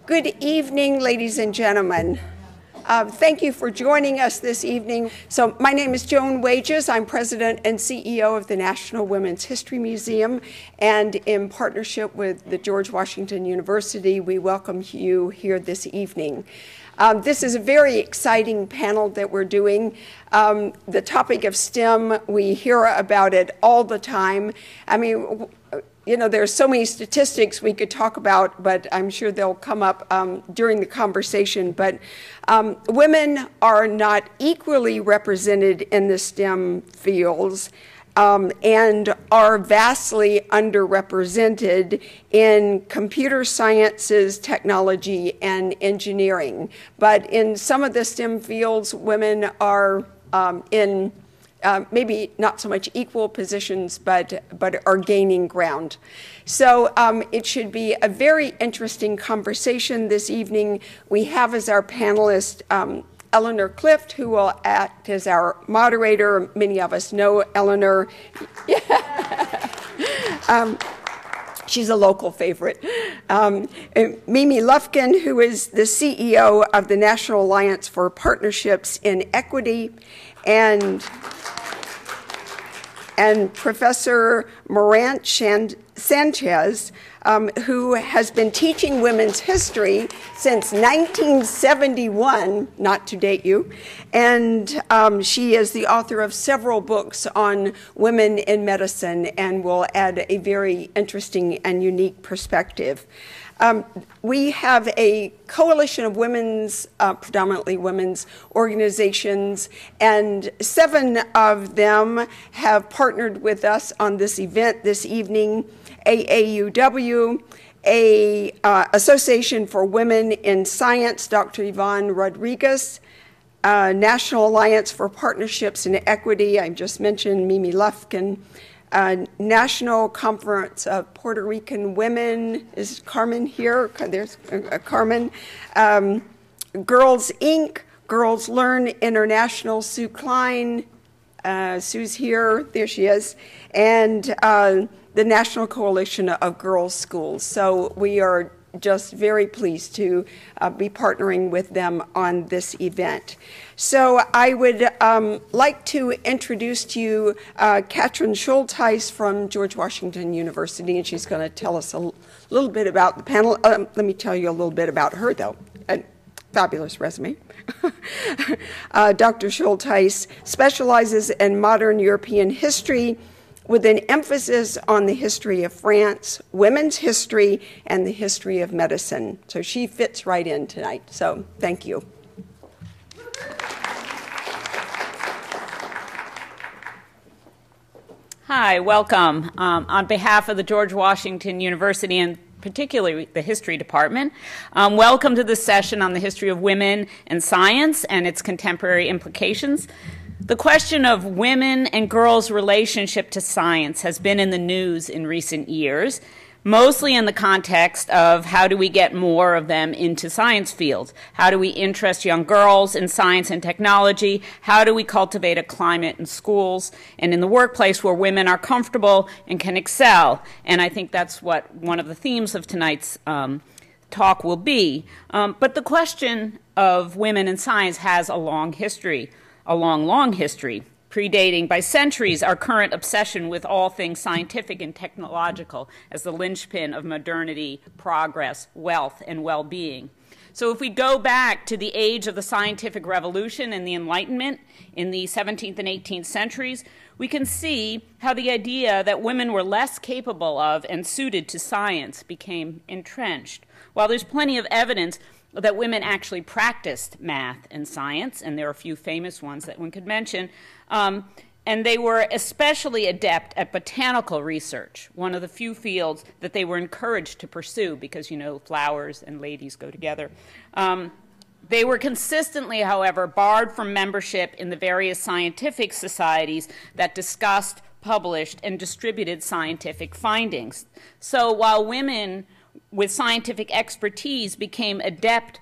Good evening, ladies and gentlemen. Thank you for joining us this evening. So my name is Joan Wages. I'm President and CEO of the National Women's History Museum, and in partnership with the George Washington University, we welcome you here this evening. This is a very exciting panel that we're doing. The topic of STEM, we hear about it all the time. I mean, you know, there's so many statistics we could talk about, but I'm sure they'll come up during the conversation. But women are not equally represented in the STEM fields and are vastly underrepresented in computer sciences, technology, and engineering. But in some of the STEM fields, women are in maybe not so much equal positions, but are gaining ground. So it should be a very interesting conversation this evening. We have as our panelist Eleanor Clift, who will act as our moderator. Many of us know Eleanor. She's a local favorite. Mimi Lufkin, who is the CEO of the National Alliance for Partnerships in Equity, and Professor Morant Sanchez, who has been teaching women's history since 1971, not to date you, and she is the author of several books on women in medicine and will add a very interesting and unique perspective. We have a coalition of women's, predominantly women's organizations, and 7 of them have partnered with us on this event this evening. AAUW, Association for Women in Science, Dr. Yvonne Rodriguez, National Alliance for Partnerships in Equity, I just mentioned Mimi Lufkin, National Conference of Puerto Rican Women, is Carmen here? There's Carmen. Girls Inc., Girls Learn International, Sue Klein, Sue's here, there she is, and the National Coalition of Girls Schools. So we are just very pleased to be partnering with them on this event. So I would like to introduce to you Katrin Schultheis from George Washington University, and she's going to tell us a little bit about the panel. Let me tell you a little bit about her, though. A fabulous resume. Dr. Schultheis specializes in modern European history with an emphasis on the history of France, women's history, and the history of medicine. So she fits right in tonight. So thank you. Hi, welcome. On behalf of the George Washington University and particularly the History Department, welcome to this session on the history of women and science and its contemporary implications. The question of women and girls' relationship to science has been in the news in recent years, mostly in the context of how do we get more of them into science fields? How do we interest young girls in science and technology? How do we cultivate a climate in schools and in the workplace where women are comfortable and can excel? And I think that's what one of the themes of tonight's talk will be. But the question of women in science has a long history. A long history, predating by centuries our current obsession with all things scientific and technological as the linchpin of modernity, progress, wealth, and well-being. So if we go back to the age of the scientific revolution and the Enlightenment in the 17th and 18th centuries, we can see how the idea that women were less capable of and suited to science became entrenched. While there's plenty of evidence that women actually practiced math and science, and there are a few famous ones that one could mention, and they were especially adept at botanical research, one of the few fields that they were encouraged to pursue because, you know, flowers and ladies go together. They were consistently, however, barred from membership in the various scientific societies that discussed, published, and distributed scientific findings. So while women with scientific expertise became adept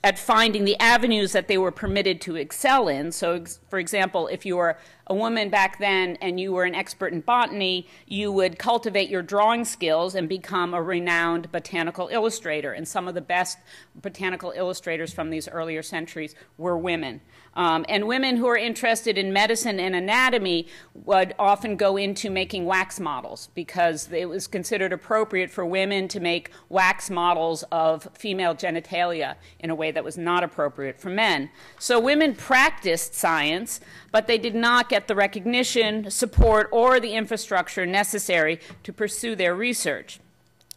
at finding the avenues that they were permitted to excel in. So, For example, if you were a woman back then and you were an expert in botany, you would cultivate your drawing skills and become a renowned botanical illustrator. And some of the best botanical illustrators from these earlier centuries were women. And women who are interested in medicine and anatomy would often go into making wax models because it was considered appropriate for women to make wax models of female genitalia in a way that was not appropriate for men. So women practiced science, but they did not get the recognition, support, or the infrastructure necessary to pursue their research.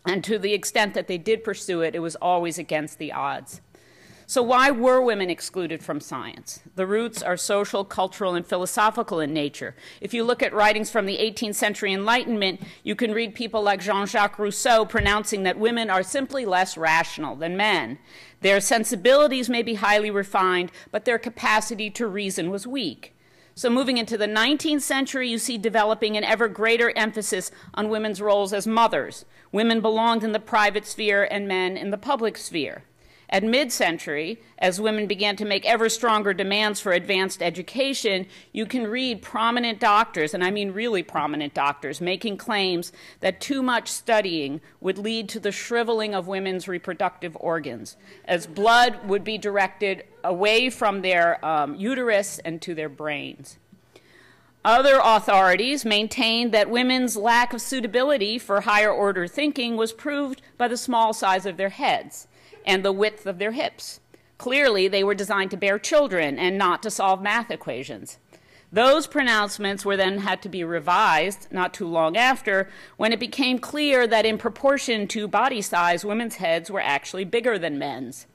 And to the extent that they did pursue it, it was always against the odds. So why were women excluded from science? The roots are social, cultural, and philosophical in nature. If you look at writings from the 18th century Enlightenment, you can read people like Jean-Jacques Rousseau pronouncing that women are simply less rational than men. Their sensibilities may be highly refined, but their capacity to reason was weak. So moving into the 19th century, you see developing an ever greater emphasis on women's roles as mothers. Women belonged in the private sphere and men in the public sphere. At mid-century, as women began to make ever stronger demands for advanced education, you can read prominent doctors, and I mean really prominent doctors, making claims that too much studying would lead to the shriveling of women's reproductive organs, as blood would be directed away from their uterus and to their brains. Other authorities maintained that women's lack of suitability for higher order thinking was proved by the small size of their heads and the width of their hips. Clearly, they were designed to bear children and not to solve math equations. Those pronouncements were then had to be revised not too long after when it became clear that in proportion to body size, women's heads were actually bigger than men's.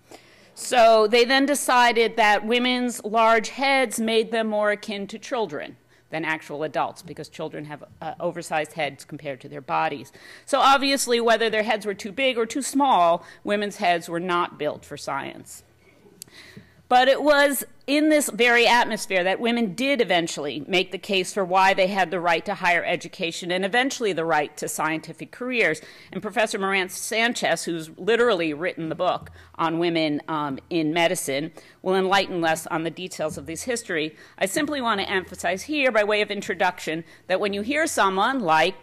So they then decided that women's large heads made them more akin to children than actual adults, because children have oversized heads compared to their bodies. So obviously, whether their heads were too big or too small, women's heads were not built for science. But it was in this very atmosphere that women did eventually make the case for why they had the right to higher education and eventually the right to scientific careers. And Professor Morantz Sanchez, who's literally written the book on women in medicine, will enlighten us on the details of this history. I simply want to emphasize here, by way of introduction, that when you hear someone like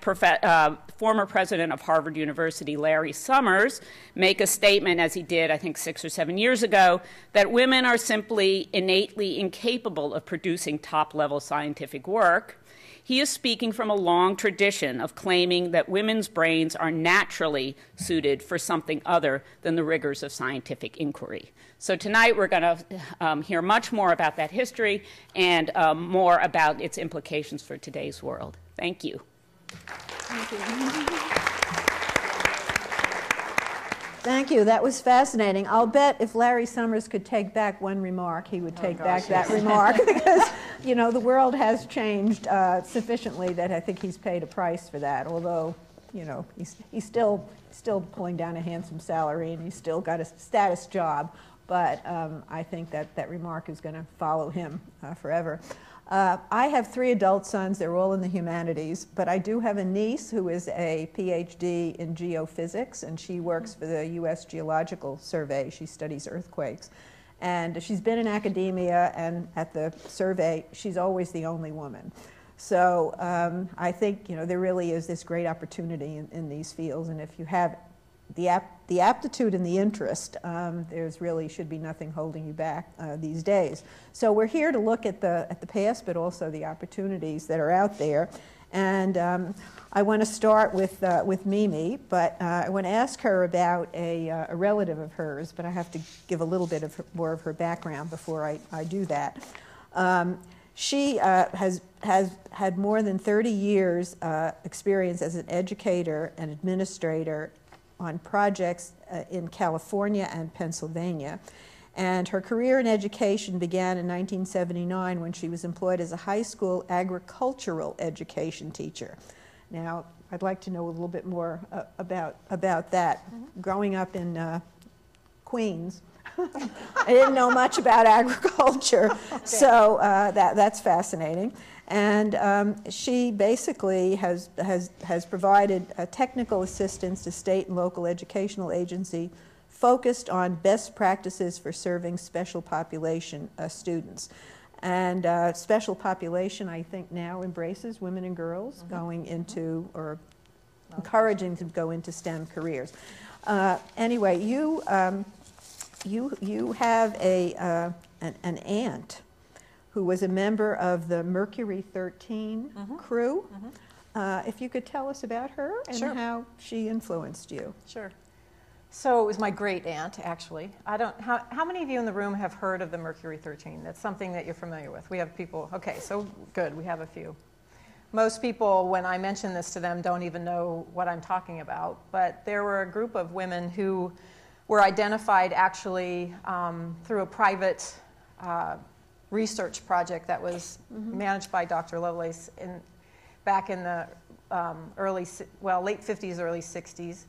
former president of Harvard University, Larry Summers, make a statement, as he did, I think 6 or 7 years ago, that women are simply innately incapable of producing top-level scientific work, he is speaking from a long tradition of claiming that women's brains are naturally suited for something other than the rigors of scientific inquiry. So tonight we're going to hear much more about that history and more about its implications for today's world. Thank you. Thank you. Thank you. That was fascinating. I'll bet if Larry Summers could take back one remark, he would take back that remark because, you know, the world has changed sufficiently that I think he's paid a price for that. Although, you know, he's still pulling down a handsome salary and he's still got a status job. But I think that remark is going to follow him forever. I have 3 adult sons. They're all in the humanities, but I do have a niece who is a PhD in geophysics, and she works for the U.S. Geological Survey. She studies earthquakes. And she's been in academia, and at the survey, she's always the only woman. So I think, you know, there really is this great opportunity in these fields, and if you have the aptitude and the interest, there's really should be nothing holding you back these days. So we're here to look at the past, but also the opportunities that are out there. And I want to start with Mimi, but I want to ask her about a relative of hers, but I have to give a little bit more of her background before I do that. She has had more than 30 years experience as an educator and administrator on projects in California and Pennsylvania. And her career in education began in 1979 when she was employed as a high school agricultural education teacher. Now, I'd like to know a little bit more about that. Mm-hmm. Growing up in Queens, I didn't know much about agriculture, okay. So that's fascinating. And she basically has provided technical assistance to state and local educational agencies focused on best practices for serving special population students. And special population, I think, now embraces women and girls going into, or encouraging to go into STEM careers. Anyway, you have an aunt who was a member of the Mercury 13 crew. If you could tell us about her and how she influenced you. Sure. So it was my great aunt, actually. How many of you in the room have heard of the Mercury 13? That's something that you're familiar with. We have people, okay, so good, we have a few. Most people, when I mention this to them, don't even know what I'm talking about. But there were a group of women who were identified actually through a private research project that was managed by Dr. Lovelace back in the late 50s, early 60s.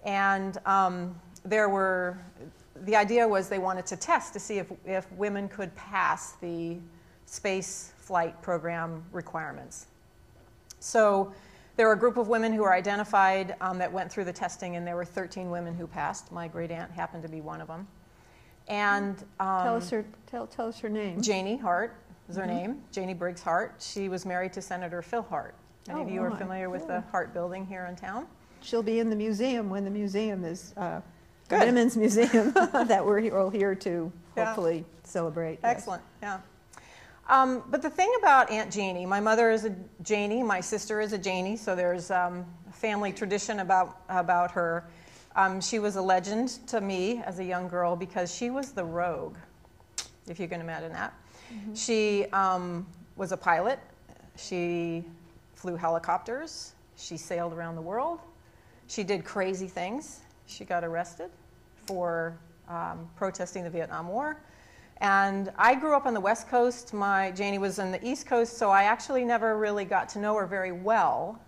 And the idea was they wanted to test to see if women could pass the space flight program requirements. So there were a group of women who were identified that went through the testing, and there were 13 women who passed. My great aunt happened to be one of them. And tell us her name. Janie Hart is her name. Janie Briggs Hart. She was married to Senator Phil Hart. Any of you are familiar with the Hart building here in town? She'll be in the museum when the museum is the Women's Museum that we're all here to hopefully celebrate. Excellent, yeah. But the thing about Aunt Janie, my mother is a Janie, my sister is a Janie, so there's a family tradition about her. She was a legend to me as a young girl because she was the rogue, if you can imagine that. She was a pilot. She flew helicopters. She sailed around the world. She did crazy things. She got arrested for protesting the Vietnam War. And I grew up on the West Coast. Janie was on the East Coast, so I actually never really got to know her very well.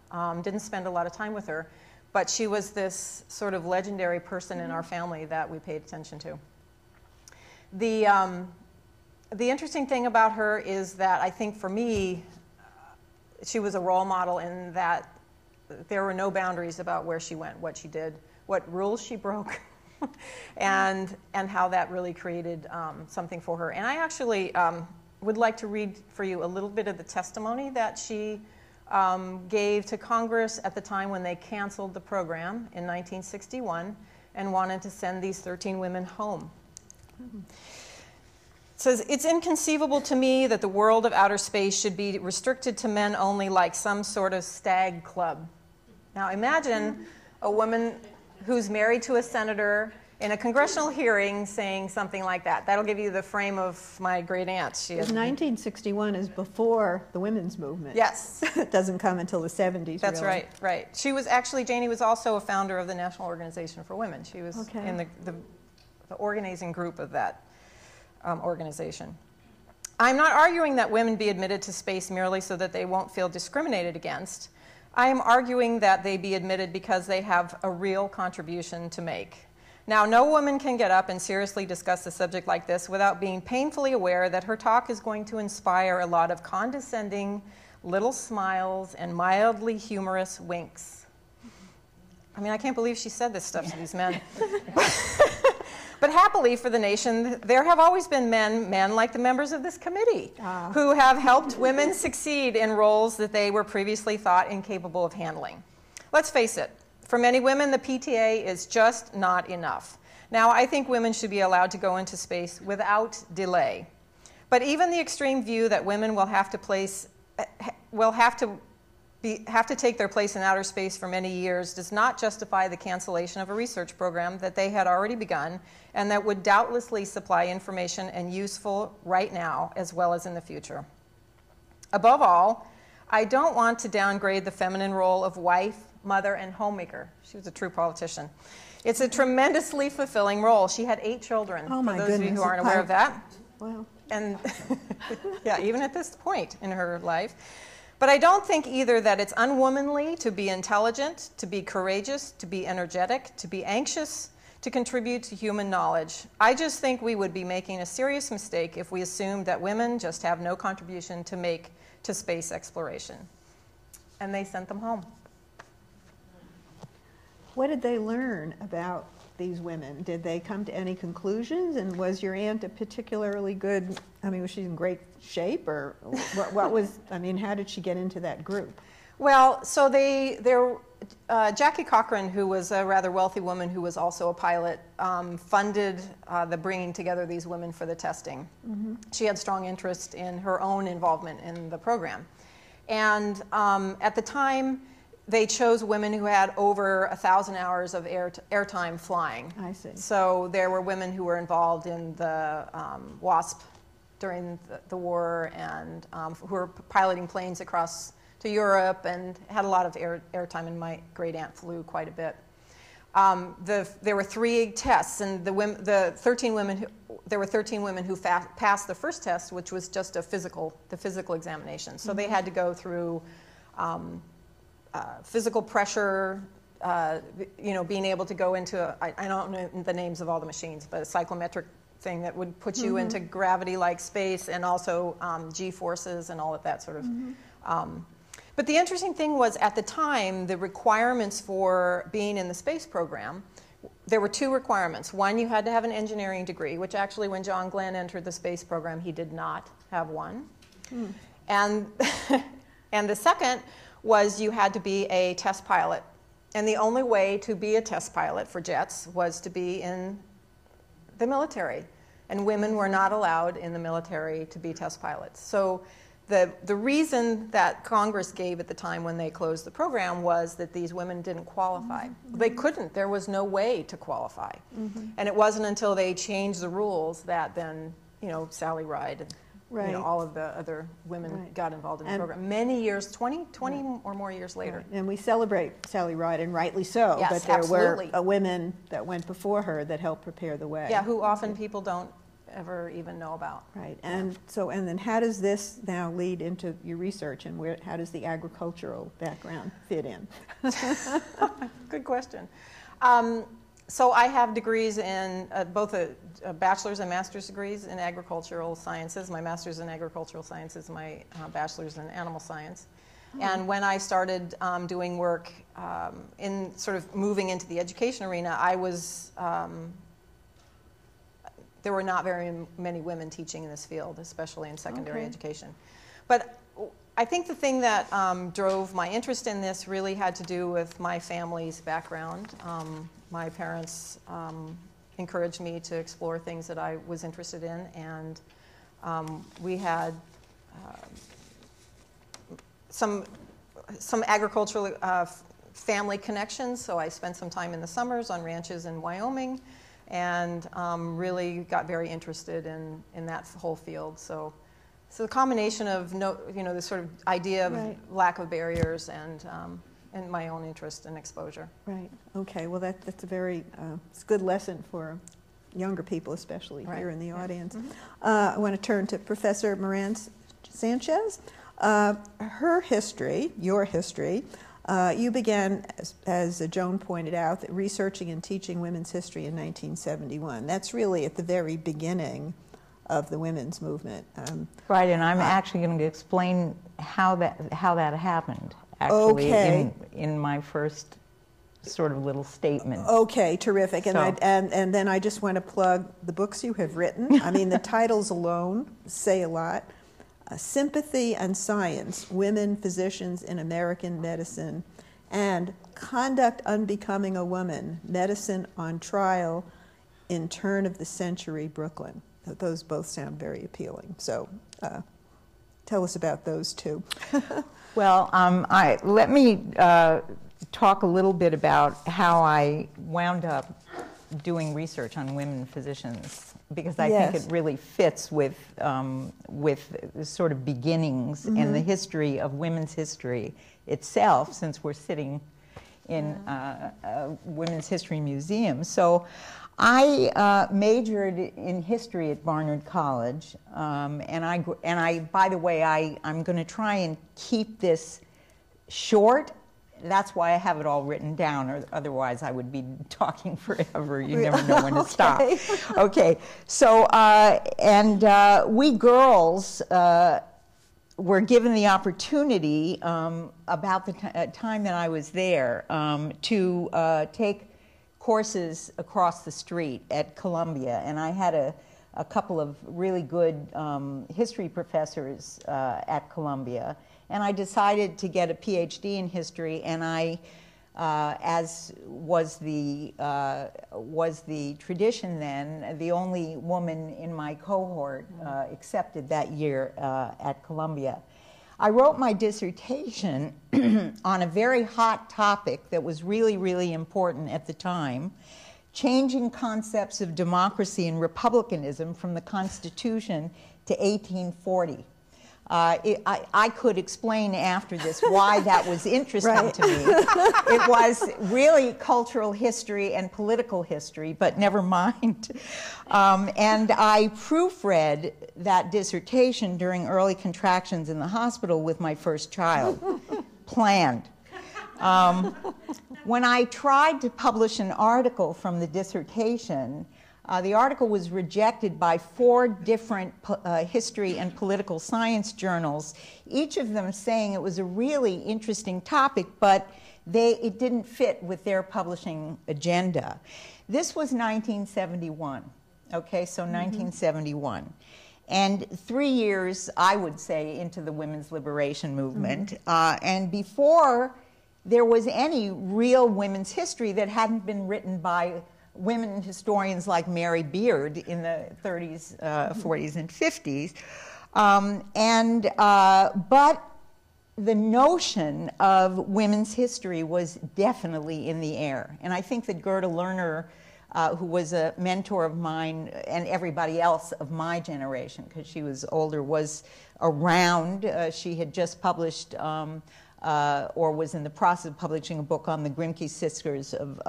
Didn't spend a lot of time with her. But she was this sort of legendary person in our family that we paid attention to. The interesting thing about her is that I think for me, she was a role model in that there were no boundaries about where she went, what she did, what rules she broke, and how that really created something for her. And I actually would like to read for you a little bit of the testimony that she gave to Congress at the time when they canceled the program in 1961 and wanted to send these 13 women home. It says, "It's inconceivable to me that the world of outer space should be restricted to men only like some sort of stag club." Now imagine a woman who's married to a senator in a congressional hearing saying something like that. That'll give you the frame of my great aunt. 1961 is before the women's movement. Yes. It doesn't come until the 70s. That's really. right. She was actually, Janie was also a founder of the National Organization for Women. She was in the organizing group of that organization. "I'm not arguing that women be admitted to space merely so that they won't feel discriminated against. I am arguing that they be admitted because they have a real contribution to make. Now, no woman can get up and seriously discuss a subject like this without being painfully aware that her talk is going to inspire a lot of condescending little smiles and mildly humorous winks." I mean, I can't believe she said this stuff to these men. But happily for the nation, there have always been men like the members of this committee, who have helped women succeed in roles that they were previously thought incapable of handling. Let's face it, for many women, the PTA is just not enough. Now, I think women should be allowed to go into space without delay. But even the extreme view that women will have to take their place in outer space for many years does not justify the cancellation of a research program that they had already begun and that would doubtlessly supply information and useful right now as well as in the future. Above all, I don't want to downgrade the feminine role of wife, mother, and homemaker. She was a true politician. It's a tremendously fulfilling role. She had 8 children, for those of you who aren't aware of that. Wow. And yeah, even at this point in her life. But I don't think either that it's unwomanly to be intelligent, to be courageous, to be energetic, to be anxious, to contribute to human knowledge. I just think we would be making a serious mistake if we assumed that women just have no contribution to make to space exploration. And they sent them home. What did they learn about these women? Did they come to any conclusions? And was your aunt a particularly good, I mean, was she in great shape? Or what was, I mean, how did she get into that group? Well, so Jackie Cochran, who was a rather wealthy woman who was also a pilot, funded the bringing together these women for the testing. Mm-hmm. She had strong interest in her own involvement in the program. And at the time, they chose women who had over 1,000 hours of airtime flying. I see. So there were women who were involved in the WASP during the war, and who were piloting planes across to Europe and had a lot of airtime, and my great aunt flew quite a bit. There were 3 tests, and there were 13 women who passed the first test, which was just the physical examination. So they had to go through physical pressure, being able to go into I don't know the names of all the machines, but a cyclometric thing that would put you into gravity-like space, and also G-forces and all of that sort of. But the interesting thing was, at the time, the requirements for being in the space program, there were 2 requirements. One, you had to have an engineering degree, which actually, when John Glenn entered the space program, he did not have one. And the second was you had to be a test pilot. And the only way to be a test pilot for jets was to be in the military. And women were not allowed in the military to be test pilots. So the reason that Congress gave at the time when they closed the program was that these women didn't qualify. They couldn't. There was no way to qualify. And it wasn't until they changed the rules that then, Sally Ride and all of the other women got involved in the program. Many years, 20 or more years later. Right. And we celebrate Sally Ride, and rightly so. Yes, but there absolutely. were women that went before her that helped prepare the way. Yeah, who often people don't ever even know about. Right, and then how does this now lead into your research, and how does the agricultural background fit in? Good question. So I have degrees in both a bachelor's and master's degrees in agricultural sciences. My master's in agricultural sciences, my bachelor's in animal science. And when I started doing work in sort of moving into the education arena, I was there were not very many women teaching in this field, especially in secondary education. But I think the thing that drove my interest in this really had to do with my family's background. My parents encouraged me to explore things that I was interested in, and we had some agricultural family connections, so I spent some time in the summers on ranches in Wyoming, and really got very interested in that whole field. So the combination of this sort of idea of lack of barriers and my own interest and exposure. Right. Okay. Well, that's a very it's a good lesson for younger people, especially here in the audience. I want to turn to Professor Moran Sanchez. Her history, your history. You began, as Joan pointed out, researching and teaching women's history in 1971. That's really at the very beginning of the women's movement. Right, and I'm actually going to explain how that happened, actually, in my first sort of little statement. Okay, terrific. So, and then I just want to plug the books you have written. I mean, the titles alone say a lot. Sympathy and Science, Women Physicians in American Medicine, and Conduct Unbecoming a Woman, Medicine on Trial in Turn of the Century Brooklyn. Those both sound very appealing. So tell us about those two. Well, let me talk a little bit about how I wound up doing research on women physicians, because I think it really fits with the sort of beginnings and the history of women's history itself, since we're sitting in a women's history museum. So I majored in history at Barnard College, and I by the way, I'm going to try and keep this short. That's why I have it all written down, or otherwise I would be talking forever. You never know when to stop. Okay, so, we girls were given the opportunity about the time that I was there to take courses across the street at Columbia, and I had a couple of really good history professors at Columbia, and I decided to get a PhD in history, and I, as was the tradition then, the only woman in my cohort accepted that year at Columbia. I wrote my dissertation on a very hot topic that was really, really important at the time, changing concepts of democracy and republicanism from the Constitution to 1840. I could explain after this why that was interesting to me. It was really cultural history and political history, but never mind. And I proofread that dissertation during early contractions in the hospital with my first child, planned. When I tried to publish an article from the dissertation, the article was rejected by 4 different history and political science journals, each of them saying it was a really interesting topic, but it didn't fit with their publishing agenda. This was 1971, okay, so 1971. And 3 years, I would say, into the women's liberation movement, and before there was any real women's history that hadn't been written by women historians like Mary Beard in the 30s, 40s, and 50s. But the notion of women's history was definitely in the air. And I think that Gerda Lerner, who was a mentor of mine and everybody else of my generation, because she was older, was around. She had just published or was in the process of publishing a book on the Grimke sisters of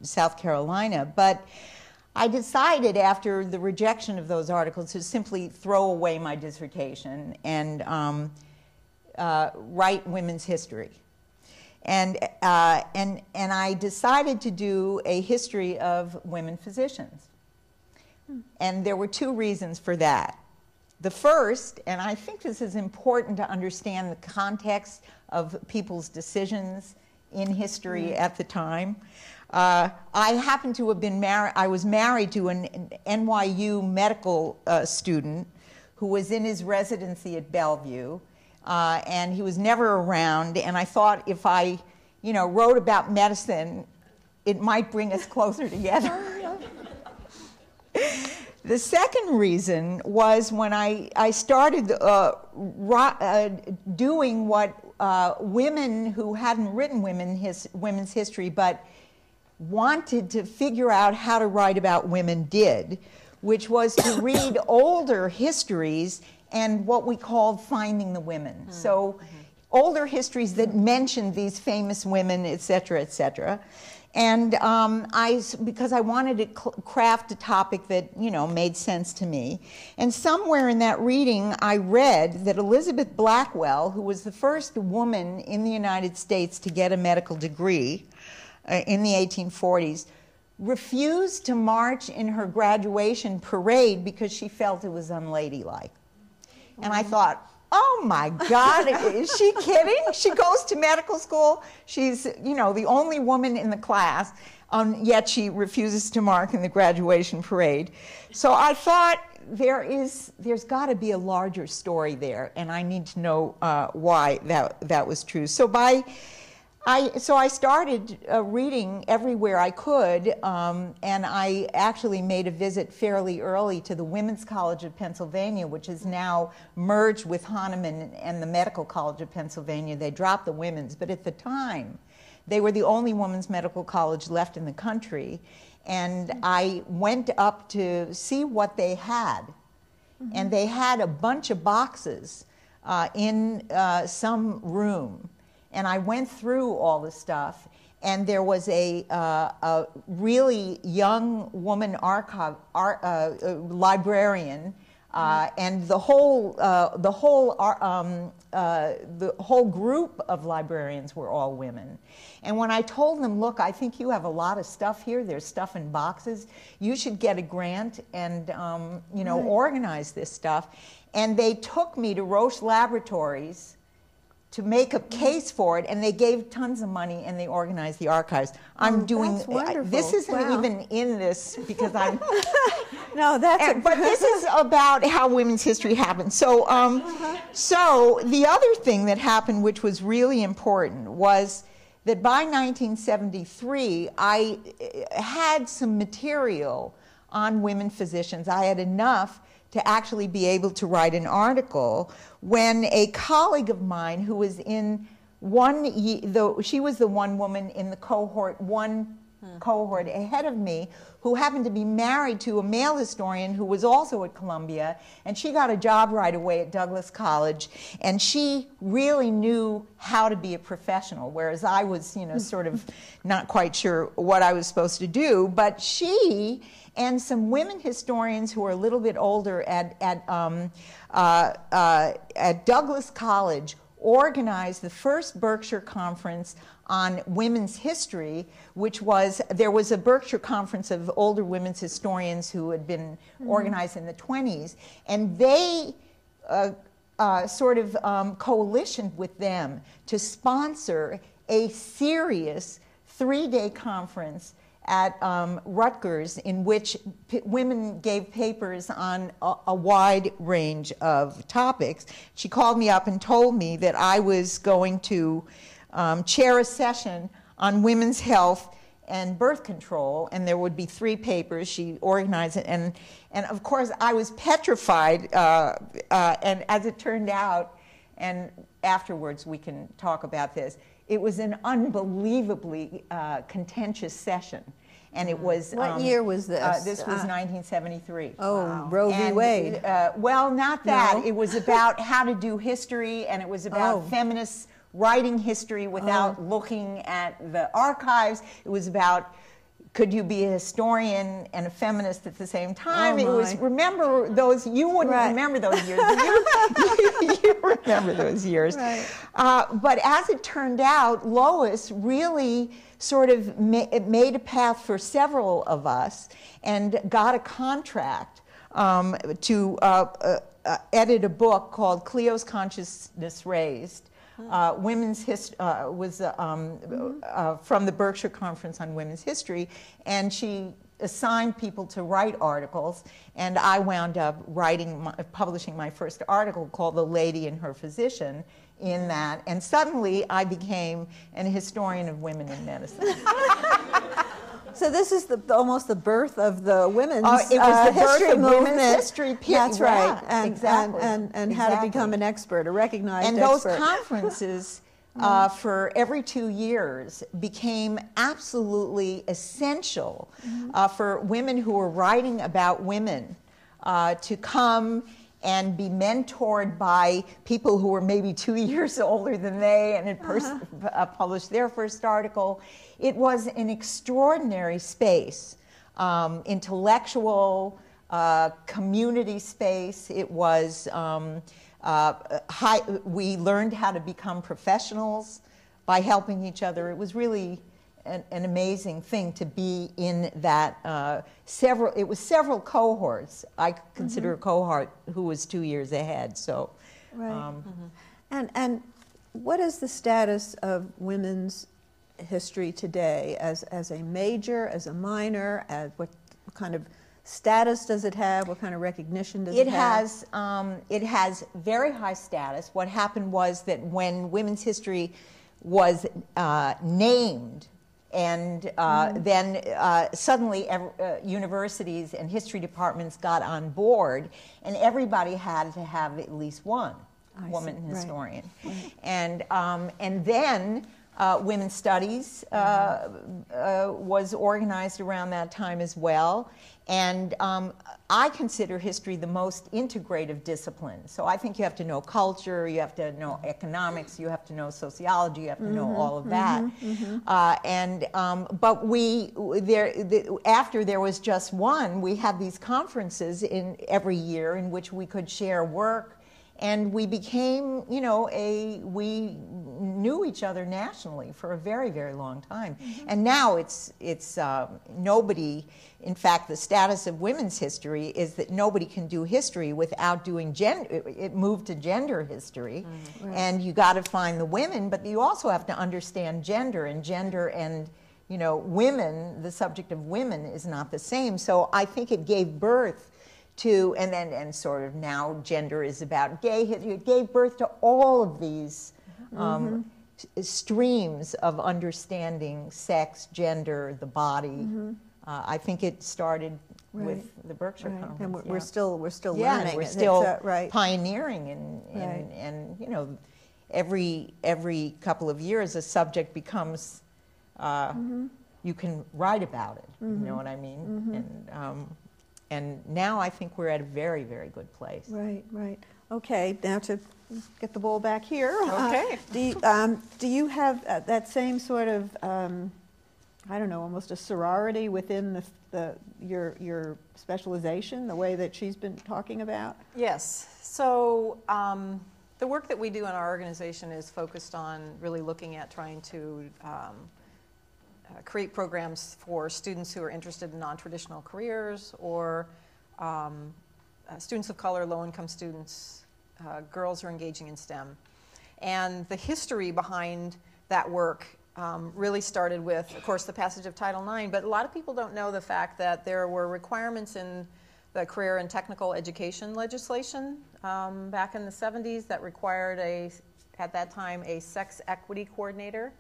South Carolina. But I decided after the rejection of those articles to simply throw away my dissertation and write women's history. And I decided to do a history of women physicians. And there were 2 reasons for that. The first, and I think this is important to understand the context of people's decisions in history at the time. I happened to have been married, I was married to an NYU medical student who was in his residency at Bellevue, and he was never around, and I thought if I, wrote about medicine, it might bring us closer together. The second reason was when I started doing what women who hadn't written women's history but wanted to figure out how to write about women did, which was to read older histories and what we called finding the women. So older histories that mentioned these famous women, et cetera, et cetera. And because I wanted to craft a topic that, made sense to me. And somewhere in that reading, I read that Elizabeth Blackwell, who was the first woman in the United States to get a medical degree in the 1840s, refused to march in her graduation parade because she felt it was unladylike. And I thought, oh my God, is she kidding? She goes to medical school. She's, the only woman in the class, yet she refuses to march in the graduation parade. So I thought there's got to be a larger story there, and I need to know why that was true. So I started reading everywhere I could, and I actually made a visit fairly early to the Women's College of Pennsylvania, which is now merged with Hahnemann and the Medical College of Pennsylvania. They dropped the women's, but at the time, they were the only women's medical college left in the country, and I went up to see what they had, and they had a bunch of boxes in some room. And I went through all the stuff, and there was a really young woman librarian, and the whole group of librarians were all women. And when I told them, look, I think you have a lot of stuff here. There's stuff in boxes. You should get a grant and organize this stuff. And they took me to Roche Laboratories to make a case for it, and they gave tons of money and they organized the archives. I'm doing that's wonderful. This isn't Wow. even in this because I'm No, that's but this is about how women's history happened. So so the other thing that happened, which was really important, was that by 1973 I had some material on women physicians. I had enough to actually be able to write an article when a colleague of mine who was in she was the one woman in the cohort ahead of me, who happened to be married to a male historian who was also at Columbia, and she got a job right away at Douglas College, and she really knew how to be a professional, whereas I was, sort of not quite sure what I was supposed to do. But she and some women historians who are a little bit older at Douglas College organized the first Berkshire Conference on women's history, there was a Berkshire Conference of older women's historians who had been organized in the 1920s, and they sort of coalitioned with them to sponsor a serious 3-day conference at Rutgers, in which women gave papers on a wide range of topics. She called me up and told me that I was going to chair a session on women's health and birth control, and there would be 3 papers. She organized it, and of course I was petrified, and as it turned out, and afterwards we can talk about this, it was an unbelievably contentious session. And it was... What year was this? This was 1973. Oh, wow. Roe v. Wade. Well, not that. No? It was about how to do history, and it was about feminists writing history without looking at the archives. It was about, could you be a historian and a feminist at the same time? It was, remember those, you wouldn't remember those years. You remember those years. Right. But as it turned out, Lois really sort of made a path for several of us and got a contract to edit a book called Cleo's Consciousness Raised. Women's history was from the Berkshire Conference on Women's History, and she assigned people to write articles, and I wound up publishing my first article called "The Lady and Her Physician" in that, and suddenly I became an historian of women in medicine. So this is almost the birth of the women's it was the history birth of movement. women's history. That's right, and, exactly. And how to become an expert, a recognized expert. And those conferences for every 2 years became absolutely essential for women who were writing about women to come and be mentored by people who were maybe 2 years older than they and had published their first article. It was an extraordinary space, intellectual, community space. It was, we learned how to become professionals by helping each other. It was really an amazing thing to be in that it was several cohorts. I consider a cohort who was 2 years ahead. So, right. And what is the status of women's history today as a major, as a minor, as what kind of status does it have? What kind of recognition does it have? It has very high status. What happened was that when women's history was named, and then suddenly universities and history departments got on board, and everybody had to have at least one woman historian. Right. And then women's studies was organized around that time as well. And I consider history the most integrative discipline. So I think you have to know culture, you have to know economics, you have to know sociology, you have to know all of that. But after there was just one, we had these conferences every year in which we could share work And we became, you know, we knew each other nationally for a very, very long time. And now it's nobody, in fact, the status of women's history is that nobody can do history without doing gender. It moved to gender history. And you got to find the women, but you also have to understand gender, and you know, women, the subject of women is not the same. So I think it gave birth to, and sort of now gender is about gay, it gave birth to all of these streams of understanding sex, gender, the body. I think it started with the Berkshire Conference. And we're still learning. And we're still right. pioneering, and you know, every couple of years a subject becomes, you can write about it, you know what I mean? And now I think we're at a very, very good place. Right, right. Okay, now to get the ball back here. Okay. Do you have that same sort of, I don't know, almost a sorority within your specialization, the way that she's been talking about? Yes. So the work that we do in our organization is focused on really looking at trying to create programs for students who are interested in non-traditional careers, or students of color, low-income students, girls who are engaging in STEM. And the history behind that work really started with, of course, the passage of Title IX, but a lot of people don't know the fact that there were requirements in the career and technical education legislation back in the 70s that required at that time, a sex equity coordinator.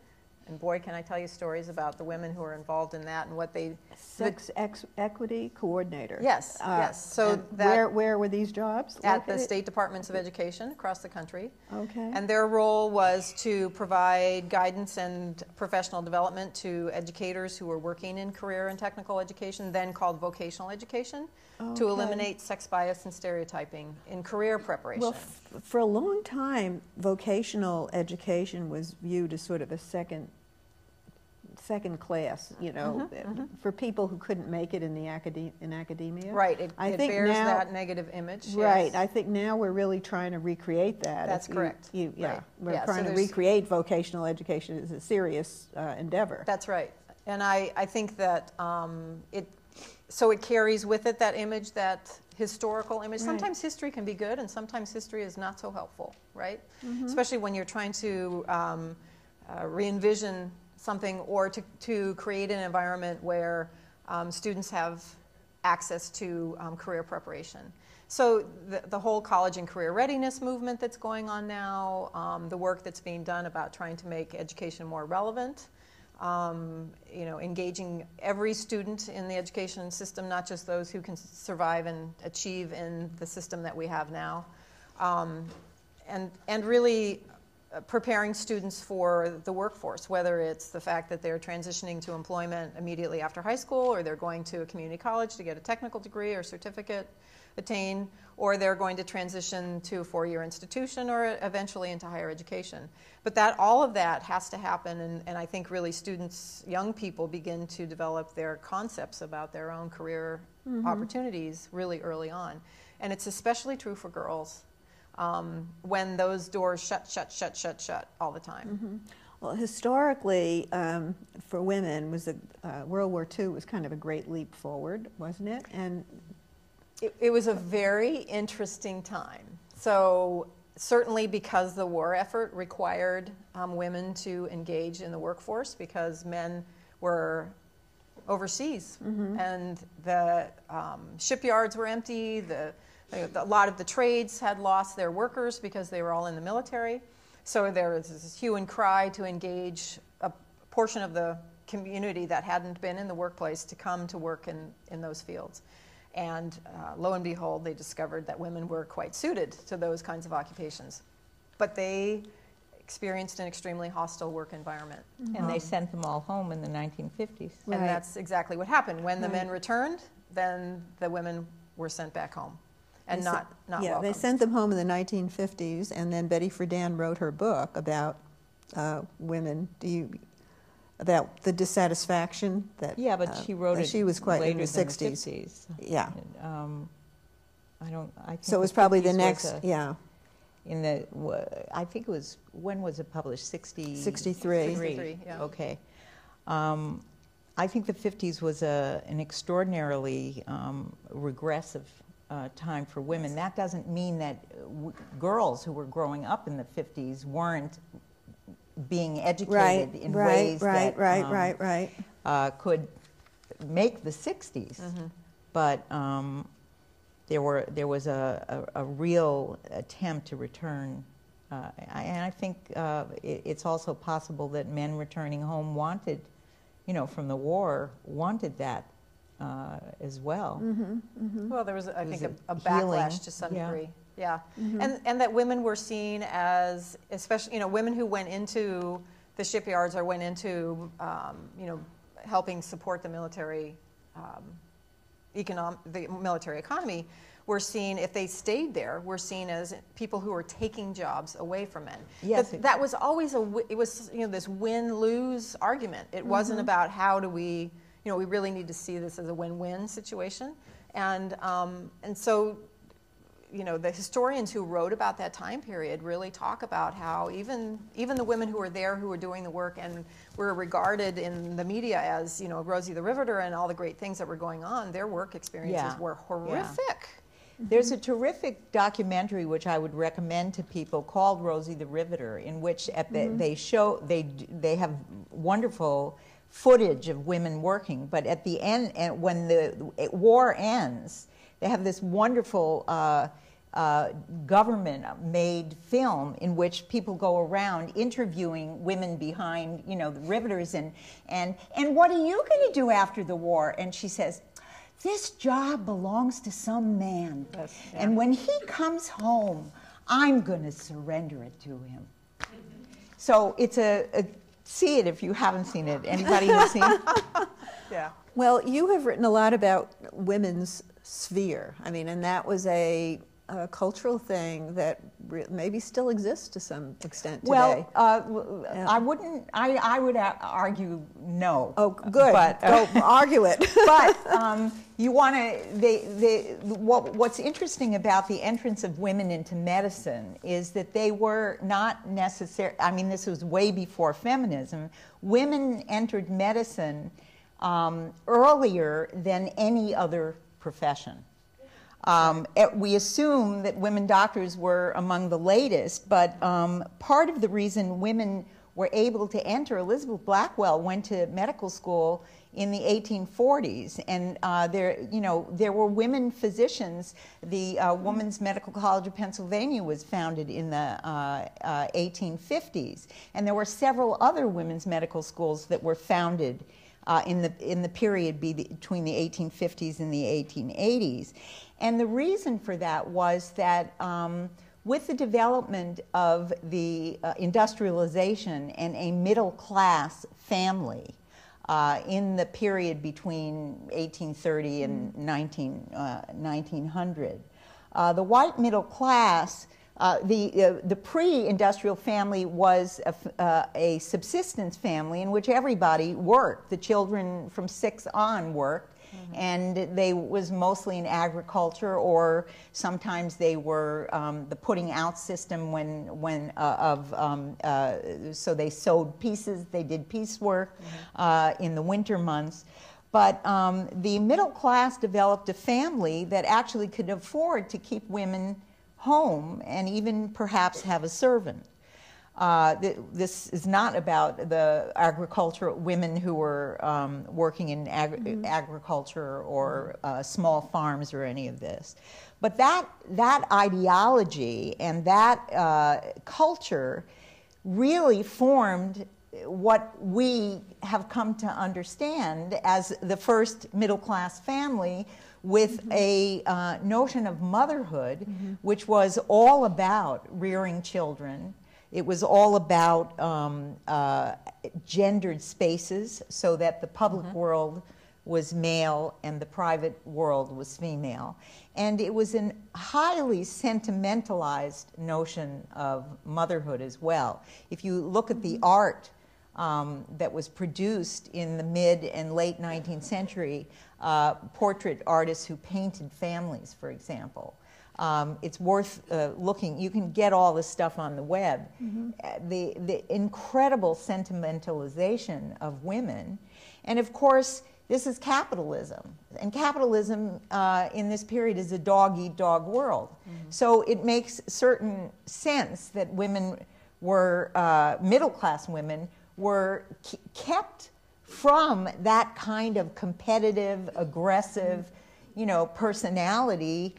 And boy, can I tell you stories about the women who were involved in that and what they... Sex equity coordinator. Yes, yes. So where were these jobs located? At the state departments of education across the country. Okay. And their role was to provide guidance and professional development to educators who were working in career and technical education, then called vocational education, to eliminate sex bias and stereotyping in career preparation. Well, for a long time, vocational education was viewed as sort of a second class, you know, for people who couldn't make it in academia. Right, it bears now, that negative image. Right, yes. I think now we're really trying to recreate that. That's correct. Yeah, right. we're trying to recreate vocational education as a serious endeavor. That's right, and I think that it carries with it that image, that historical image. Right. Sometimes history can be good, and sometimes history is not so helpful, right? Especially when you're trying to re-envision something, or to create an environment where students have access to career preparation. So the whole college and career readiness movement that's going on now, the work that's being done about trying to make education more relevant, you know, engaging every student in the education system, not just those who can survive and achieve in the system that we have now, and really preparing students for the workforce, whether it's the fact that they're transitioning to employment immediately after high school, or they're going to a community college to get a technical degree or certificate attained, or they're going to transition to a four-year institution or eventually into higher education. But all of that has to happen, and I think really students, young people, begin to develop their concepts about their own career opportunities really early on. And it's especially true for girls. When those doors shut all the time. Well, historically, for women, World War II was kind of a great leap forward, wasn't it? And it was a very interesting time. So certainly because the war effort required women to engage in the workforce, because men were overseas, and the shipyards were empty, a lot of the trades had lost their workers because they were all in the military. So there was this hue and cry to engage a portion of the community that hadn't been in the workplace to come to work in those fields. And lo and behold, they discovered that women were quite suited to those kinds of occupations. But they experienced an extremely hostile work environment. And they sent them all home in the 1950s. And that's exactly what happened. When the men returned, then the women were sent back home. And not welcomed. They sent them home in the 1950s, and then Betty Friedan wrote her book about women. About the dissatisfaction that... Yeah, but she wrote it she was quite later in the than 60s. The 50s. Yeah. I think so it was probably the 50s next... was yeah. in the, I think it was, when was it published? 63? 63, yeah. Okay. I think the 50s was an extraordinarily regressive time for women. That doesn't mean that girls who were growing up in the 50s weren't being educated in ways that could make the 60s. But there was a real attempt to return. And I think it's also possible that men returning home wanted, from the war, wanted that as well. Well, there was, I think, a backlash to some degree. Yeah, and that women were seen as, especially, women who went into the shipyards or went into, helping support the military, the military economy, were seen, if they stayed there, were seen as people who were taking jobs away from men. Yes, that was always it was this win-lose argument. It wasn't about how do we, we really need to see this as a win-win situation, and so. The historians who wrote about that time period really talk about how even the women who were there, who were doing the work and were regarded in the media as, Rosie the Riveter and all the great things that were going on, their work experiences were horrific. There's a terrific documentary which I would recommend to people called Rosie the Riveter, in which they have wonderful footage of women working, but at the end, when the war ends, they have this wonderful government-made film in which people go around interviewing women behind, the riveters, and what are you going to do after the war? And she says, this job belongs to some man, and when he comes home, I'm going to surrender it to him. So it's see it if you haven't seen it. Anybody has seen it? Yeah. Well, you have written a lot about women's sphere. I mean, and that was a cultural thing that maybe still exists to some extent today. Well, I would argue no. Oh, good. But, go argue it. But you want to. What's interesting about the entrance of women into medicine is that they were not necessarily. I mean, this was way before feminism. Women entered medicine earlier than any other profession. We assume that women doctors were among the latest, but part of the reason women were able to enter, Elizabeth Blackwell went to medical school in the 1840s, and there were women physicians. The Women's Medical College of Pennsylvania was founded in the 1850s, and there were several other women's medical schools that were founded in the period between the 1850s and the 1880s. And the reason for that was that with the development of the industrialization and a middle-class family in the period between 1830 and 1900, the white middle class, the pre-industrial family was a subsistence family in which everybody worked. The children from 6 on worked. And they was mostly in agriculture, or sometimes they were the putting out system so they sewed pieces, they did piecework in the winter months. But the middle class developed a family that actually could afford to keep women home and even perhaps have a servant. This is not about the agricultural women who were working in agriculture or small farms or any of this. But that ideology and that culture really formed what we have come to understand as the first middle-class family, with a notion of motherhood, which was all about rearing children. It was all about gendered spaces, so that the public world was male and the private world was female. And it was a highly sentimentalized notion of motherhood as well. If you look at the art that was produced in the mid and late 19th century, portrait artists who painted families, for example, It's worth looking. You can get all this stuff on the web. The incredible sentimentalization of women. And of course, this is capitalism. And capitalism in this period is a dog-eat-dog world. So it makes certain sense that women were, middle-class women, were kept from that kind of competitive, aggressive, you know, personality,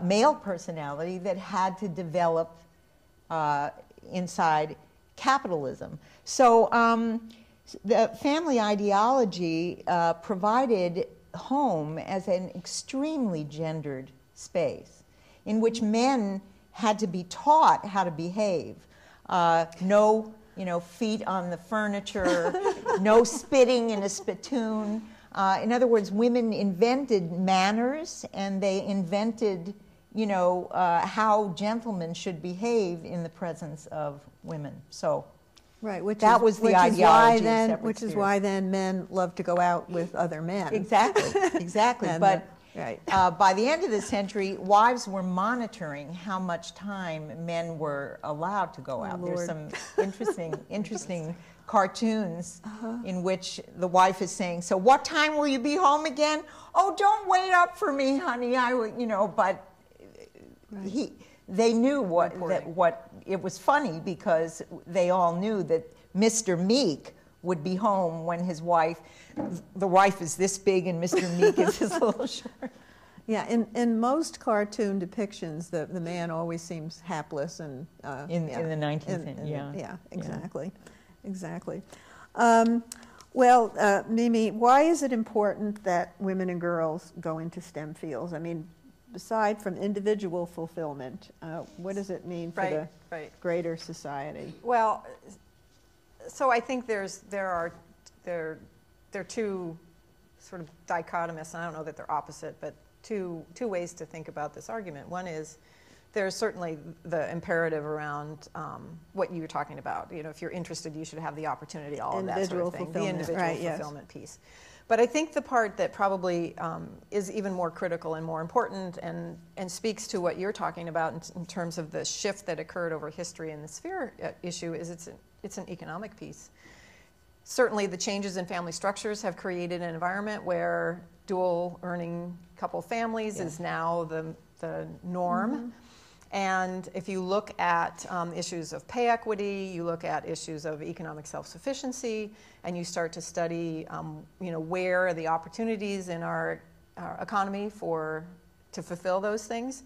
male personality that had to develop inside capitalism. So the family ideology provided home as an extremely gendered space in which men had to be taught how to behave. No, you know, feet on the furniture, no spitting in a spittoon. In other words, women invented manners, and they invented, you know, how gentlemen should behave in the presence of women. So, right, which was the ideology. Which is why then men love to go out with other men. Exactly, exactly. But right. By the end of the century, wives were monitoring how much time men were allowed to go out. There's some interesting cartoons in which the wife is saying, "So what time will you be home again?" "Oh, don't wait up for me, honey. I will," you know. But they knew what it was funny, because they all knew that Mr. Meek would be home when his wife, the wife is this big and Mr. Meek is this little short. Yeah, in most cartoon depictions, the man always seems hapless and in the 19th century. Yeah, exactly. Exactly. Well, Mimi, why is it important that women and girls go into STEM fields? I mean, aside from individual fulfillment, what does it mean for the greater society? Well, so I think there are two sort of dichotomous, and I don't know that they're opposite, but two ways to think about this argument. One is there's certainly the imperative around what you were talking about. You know, if you're interested, you should have the opportunity, all of that sort of thing. The individual fulfillment piece. But I think the part that probably is even more critical and more important and speaks to what you're talking about in terms of the shift that occurred over history and the sphere issue is it's an economic piece. Certainly the changes in family structures have created an environment where dual earning couple families is now the norm. And if you look at issues of pay equity, you look at issues of economic self-sufficiency, and you start to study, you know, where are the opportunities in our economy to fulfill those things.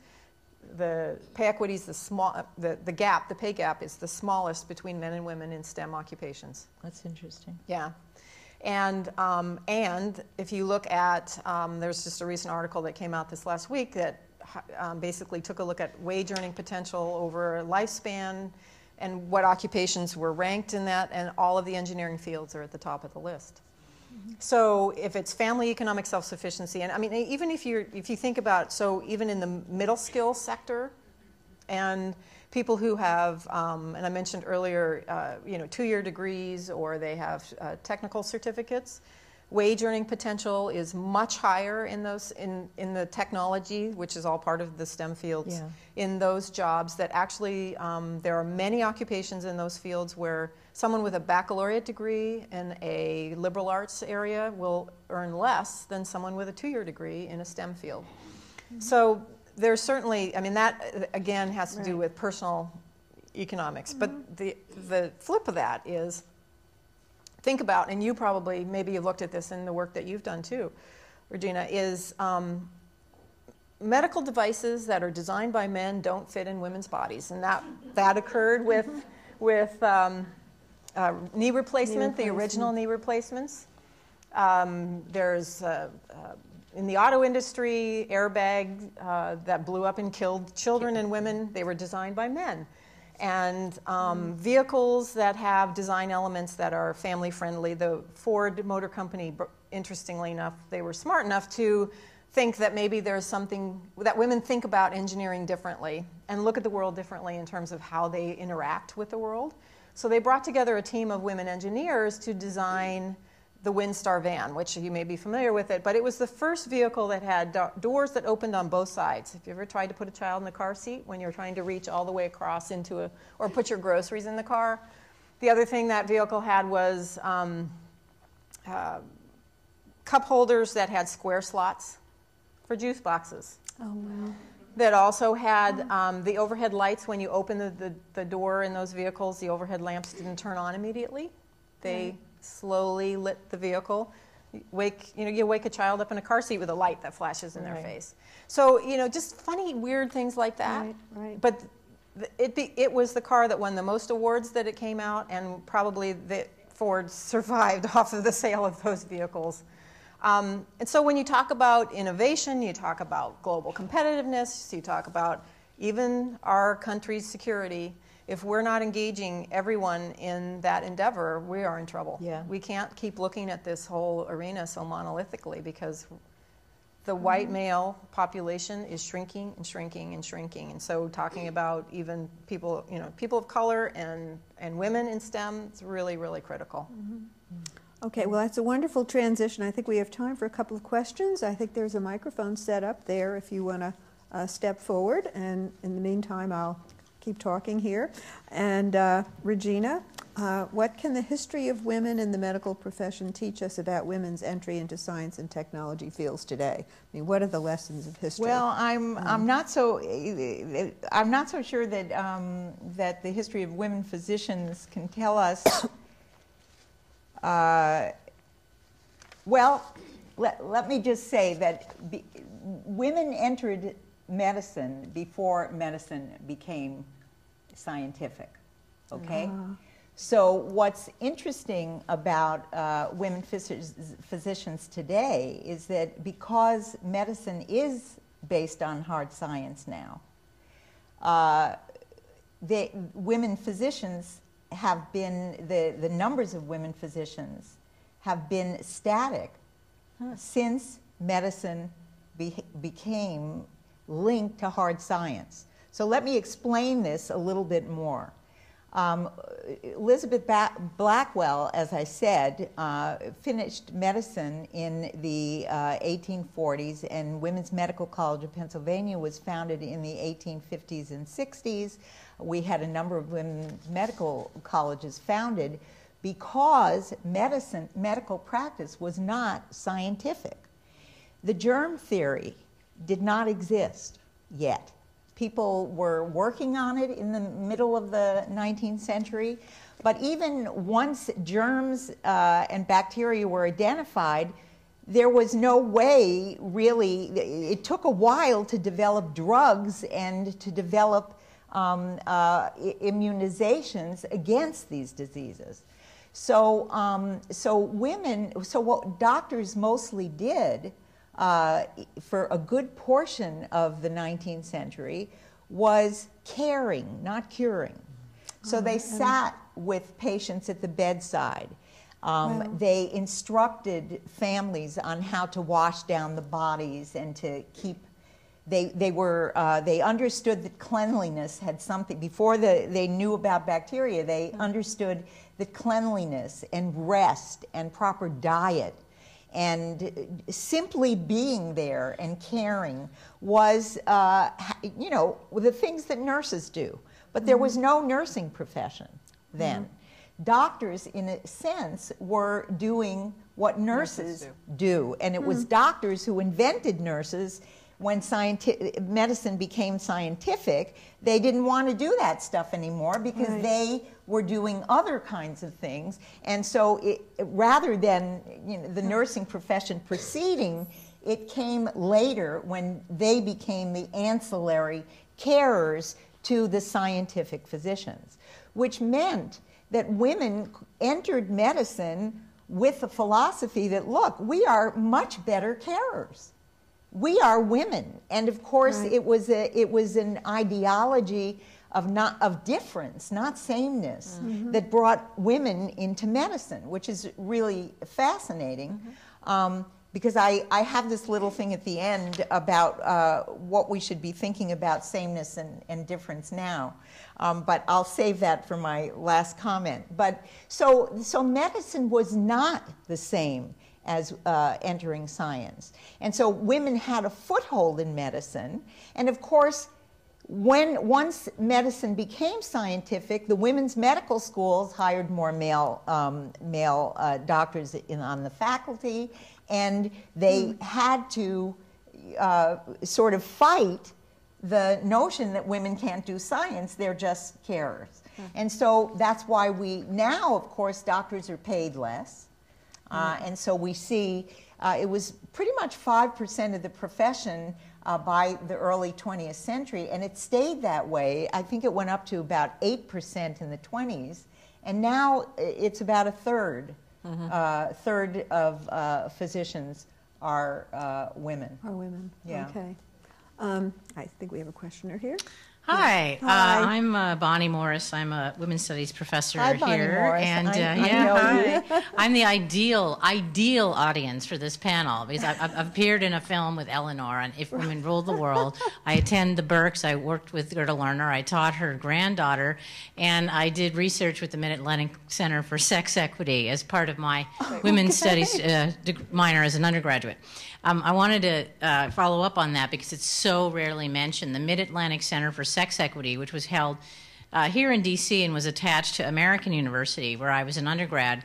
The pay equity is the pay gap is the smallest between men and women in STEM occupations. That's interesting. Yeah. And if you look at, there's just a recent article that came out this last week that basically took a look at wage earning potential over a lifespan and what occupations were ranked in that, and all of the engineering fields are at the top of the list. So if it's family economic self-sufficiency, and I mean, even if you think about, so even in the middle skill sector, and people who have, and I mentioned earlier, you know, 2-year degrees, or they have technical certificates, wage earning potential is much higher in those in the technology, which is all part of the STEM fields. In those jobs that actually there are many occupations in those fields where someone with a baccalaureate degree in a liberal arts area will earn less than someone with a 2-year degree in a STEM field. So there's certainly, I mean, that again has to do with personal economics, but the flip of that is, think about, and you probably, maybe you've looked at this in the work that you've done too, Regina, is medical devices that are designed by men don't fit in women's bodies. And that occurred with knee replacement, the original knee replacements. There's, in the auto industry, airbag that blew up and killed children and women, they were designed by men. And vehicles that have design elements that are family friendly. The Ford Motor Company, interestingly enough, they were smart enough to think that maybe there's something that women think about engineering differently and look at the world differently in terms of how they interact with the world. So they brought together a team of women engineers to design the Windstar van, which you may be familiar with it, but it was the first vehicle that had doors that opened on both sides. Have you ever tried to put a child in the car seat when you're trying to reach all the way across into or put your groceries in the car? The other thing that vehicle had was cup holders that had square slots for juice boxes. Oh, wow. That also had the overhead lights. When you open the door in those vehicles, the overhead lamps didn't turn on immediately. They slowly lit the vehicle. You wake a child up in a car seat with a light that flashes in their face. So, just funny, weird things like that. Right. But it was the car that won the most awards that it came out, and probably Ford survived off of the sale of those vehicles. And so when you talk about innovation, you talk about global competitiveness, you talk about even our country's security. If we're not engaging everyone in that endeavor, we are in trouble. Yeah. We can't keep looking at this whole arena so monolithically, because the white male population is shrinking and shrinking and shrinking. And so talking about even people, people of color and women in STEM is really, really critical. Okay, well, that's a wonderful transition. I think we have time for a couple of questions. I think there's a microphone set up there if you want to step forward. And in the meantime, I'll keep talking here. And Regina, what can the history of women in the medical profession teach us about women's entry into science and technology fields today? I mean, what are the lessons of history? Well, I'm not so sure that that the history of women physicians can tell us. Well, let me just say that women entered medicine before medicine became scientific, okay? So what's interesting about women physicians today is that because medicine is based on hard science now, women physicians have been, the numbers of women physicians have been static since medicine became linked to hard science. So let me explain this a little bit more. Elizabeth Blackwell, as I said, finished medicine in the 1840s, and Women's Medical College of Pennsylvania was founded in the 1850s and 60s. We had a number of women's medical colleges founded because medical practice was not scientific. The germ theory did not exist yet. People were working on it in the middle of the 19th century, but even once germs and bacteria were identified, there was no way, really, it took a while to develop drugs and to develop immunizations against these diseases. So, so what doctors mostly did for a good portion of the 19th century was caring, not curing. So they sat with patients at the bedside. They instructed families on how to wash down the bodies and to keep. They understood that cleanliness had something. Before they knew about bacteria, they understood that cleanliness and rest and proper diet and simply being there and caring was, the things that nurses do. But there was no nursing profession then. Doctors, in a sense, were doing what nurses do. And it was doctors who invented nurses. When medicine became scientific, they didn't want to do that stuff anymore because they were doing other kinds of things. And so rather than the nursing profession proceeding, it came later when they became the ancillary carers to the scientific physicians, which meant that women entered medicine with the philosophy that, look, we are much better carers. We are women, and of course it was an ideology of difference, not sameness, that brought women into medicine, which is really fascinating. because I have this little thing at the end about what we should be thinking about sameness and difference now. But I'll save that for my last comment. But so medicine was not the same as entering science. And so women had a foothold in medicine. And of course, once medicine became scientific, the women's medical schools hired more male doctors on the faculty, and they had to sort of fight the notion that women can't do science, they're just carers. And so that's why now, of course, doctors are paid less. And so we see it was pretty much 5% of the profession by the early 20th century, and it stayed that way. I think it went up to about 8% in the 20s, and now it's about a third. Third of physicians are women. Are women, yeah. Okay. I think we have a questioner here. Hi, Hi. I'm Bonnie Morris. I'm a women's studies professor Hi, Bonnie here, Morris. and I know you. hi. I'm the ideal audience for this panel because I've appeared in a film with Eleanor on If Women Ruled the World. I attend the Berks. I worked with Gerda Lerner. I taught her granddaughter, and I did research with the Mid-Atlantic Center for Sex Equity as part of my women's studies minor as an undergraduate. I wanted to follow up on that because it's so rarely mentioned. The Mid-Atlantic Center for Sex Equity, which was held here in D.C. and was attached to American University, where I was an undergrad,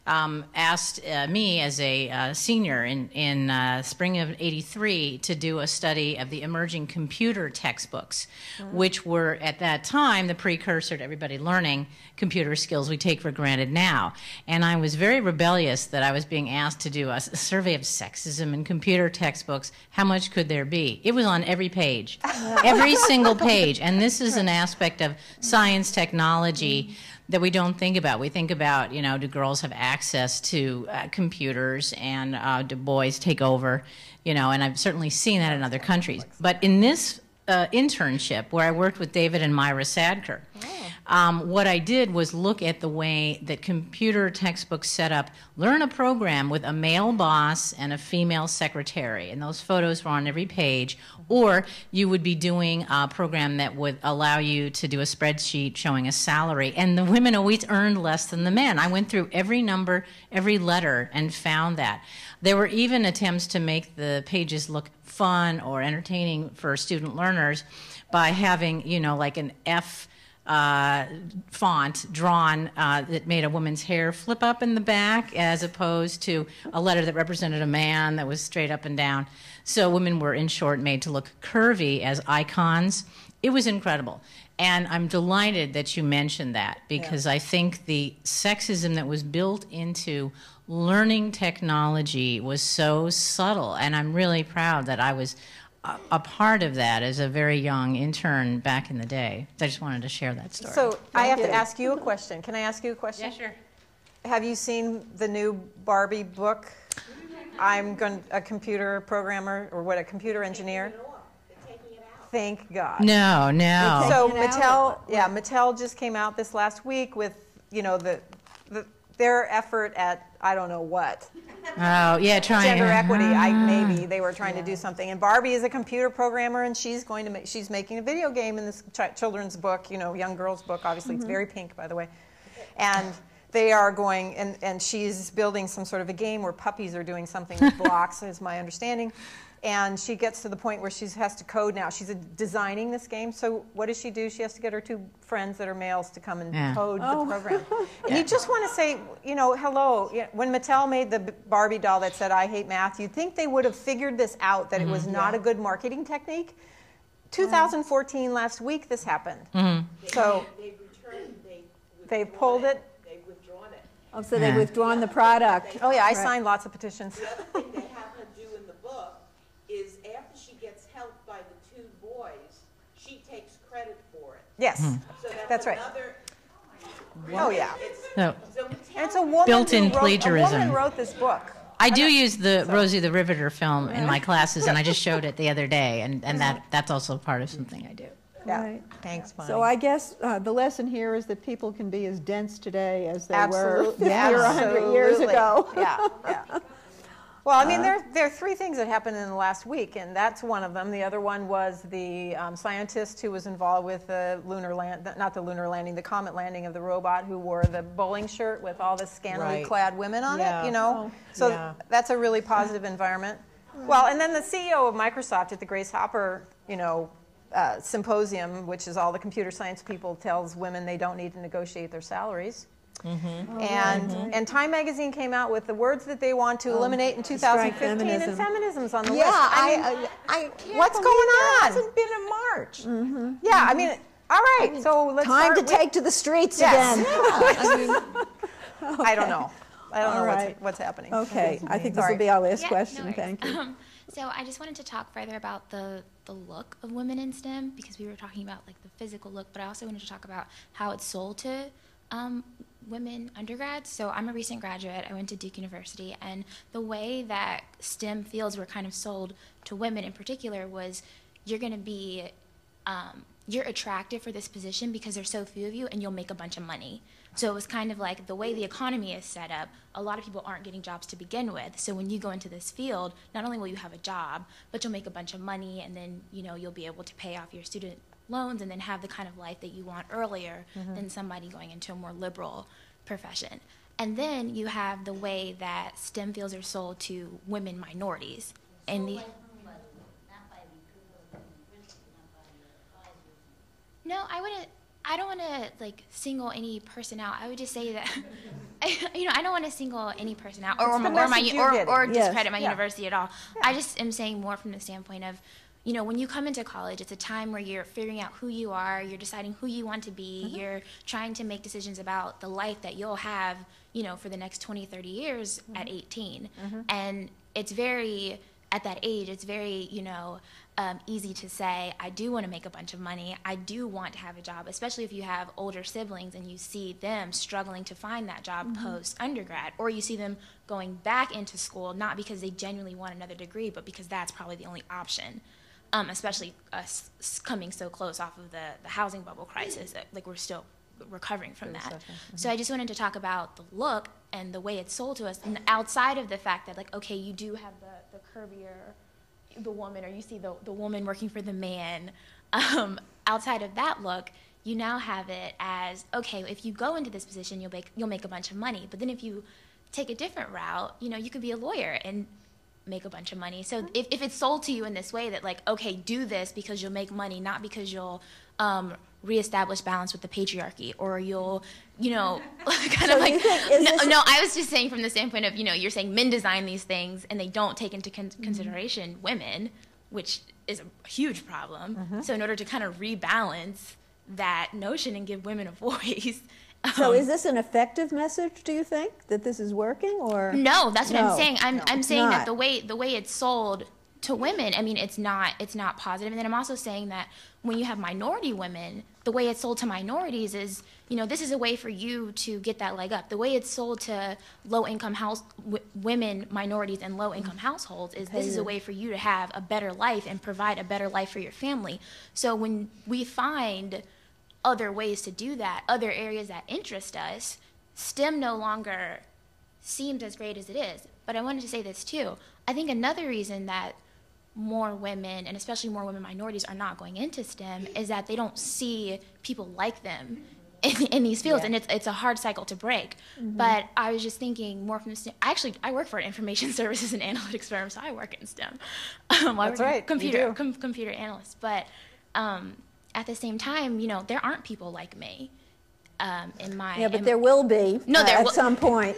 asked me as a senior in spring of '83 to do a study of the emerging computer textbooks, which were at that time the precursor to everybody learning computer skills we take for granted now. And I was very rebellious that I was being asked to do a survey of sexism in computer textbooks. How much could there be? It was on every page, every single page. And this is an aspect of science, technology that we don't think about. We think about, you know, do girls have access to computers, and do boys take over, you know, and I've certainly seen that in other countries. But in this internship where I worked with David and Myra Sadker, what I did was look at the way that computer textbooks set up, learn a program with a male boss and a female secretary, and those photos were on every page. Or you would be doing a program that would allow you to do a spreadsheet showing a salary, and the women always earned less than the men. I went through every number, every letter, and found that. There were even attempts to make the pages look fun or entertaining for student learners by having, you know, like an F font drawn that made a woman's hair flip up in the back, as opposed to a letter that represented a man that was straight up and down. So women were, in short, made to look curvy as icons. It was incredible. And I'm delighted that you mentioned that, because I think the sexism that was built into learning technology was so subtle, and I'm really proud that I was a part of that as a very young intern back in the day. I just wanted to share that story. So I have to ask you a question. Can I ask you a question? Yeah, sure. Have you seen the new Barbie book? I'm a computer programmer, or what, a computer engineer? Thank God. No. So Mattel just came out this last week with, you know, their effort at, I don't know what. Oh, yeah, trying gender equity. Maybe they were trying to do something. And Barbie is a computer programmer, and she's making a video game in this children's book, you know, young girl's book. Obviously, it's very pink, by the way. And they are going, and she's building some sort of a game where puppies are doing something with blocks, is my understanding. And she gets to the point where she has to code now. She's designing this game. So what does she do? She has to get her two friends that are males to come and code the program. And you just want to say, you know, hello. When Mattel made the Barbie doll that said, "I hate math," you'd think they would have figured this out, that it was not a good marketing technique. 2014, last week, this happened. So they pulled it. They've withdrawn it. Oh, so they've withdrawn the product. Oh, yeah, I signed lots of petitions. The other thing they have her do in the book is, after she gets helped by the two boys, she takes credit for it. Yes, So that's right. another, Oh, yeah. No. It's a woman Built-in who plagiarism. A woman wrote this book. I do use the Rosie the Riveter film in my classes, and I just showed it the other day, and that's also part of something I do. Yeah. Right. Thanks, Bonnie. So I guess the lesson here is that people can be as dense today as they were Absolutely. 50 or 100 years ago. Yeah. Well, I mean, there are three things that happened in the last week, and that's one of them. The other one was the scientist who was involved with the the comet landing of the robot, who wore the bowling shirt with all the scantily clad women on it, you know? So that's a really positive environment. Well, and then the CEO of Microsoft at the Grace Hopper, you know, symposium, which is all the computer science people, tells women they don't need to negotiate their salaries. And Time magazine came out with the words that they want to eliminate in 2015, and feminism's on the list. What's going on? It hasn't been in March. Yeah, I mean, all right, so let's time start to take to the streets again. I don't know. I don't know what's happening. Okay, I think this will be our last question. No Thank you. So I just wanted to talk further about the look of women in STEM, because we were talking about like the physical look, but I also wanted to talk about how it's sold to women undergrads. So I'm a recent graduate. I went to Duke University, and the way that STEM fields were kind of sold to women in particular was you're going to be, you're attractive for this position because there's so few of you and you'll make a bunch of money. So it was kind of like the way the economy is set up, a lot of people aren't getting jobs to begin with. So when you go into this field, not only will you have a job, but you'll make a bunch of money, and then, you know, you'll be able to pay off your student loans and then have the kind of life that you want earlier than somebody going into a more liberal profession. And then you have the way that STEM fields are sold to women minorities. And the No, I don't want to like single any person out. I would just say that you know, I don't want to single any person out or discredit my university at all. I just am saying more from the standpoint of, you know, when you come into college, it's a time where you're figuring out who you are, you're deciding who you want to be, you're trying to make decisions about the life that you'll have, you know, for the next 20, 30 years at 18. And it's very, at that age, it's very, you know, easy to say, I do want to make a bunch of money, I do want to have a job, especially if you have older siblings and you see them struggling to find that job post-undergrad, or you see them going back into school, not because they genuinely want another degree, but because that's probably the only option. Especially us coming so close off of the housing bubble crisis, like we're still recovering from that. So I just wanted to talk about the look and the way it's sold to us, and outside of the fact that, like, okay, you do have the curvier, the woman, or you see the woman working for the man. Outside of that look, you now have it as, okay, if you go into this position, you'll make a bunch of money. But then if you take a different route, you know, you could be a lawyer and make a bunch of money. So if it's sold to you in this way that, like, okay, do this because you'll make money, not because you'll reestablish balance with the patriarchy, or you'll, you know, kind of like, no, I was just saying from the standpoint of, you know, you're saying men design these things and they don't take into consideration women, which is a huge problem. So in order to kind of rebalance that notion and give women a voice. So is this an effective message, do you think, that this is working, or? No, that's what I'm saying. I'm saying that the way it's sold to women, I mean, it's not positive. And then I'm also saying that when you have minority women, the way it's sold to minorities is, you know, this is a way for you to get that leg up. The way it's sold to low-income women, minorities, and low-income households is this is a way for you to have a better life and provide a better life for your family. So when we find other ways to do that, other areas that interest us, STEM no longer seems as great as it is. But I wanted to say this too. I think another reason that more women, and especially more women minorities, are not going into STEM is that they don't see people like them in these fields, and it's a hard cycle to break. But I was just thinking more from the STEM. I work for an information services and analytics firm, so I work in STEM. That's right, computer analyst. But at the same time, you know, there aren't people like me. But there will be at some point.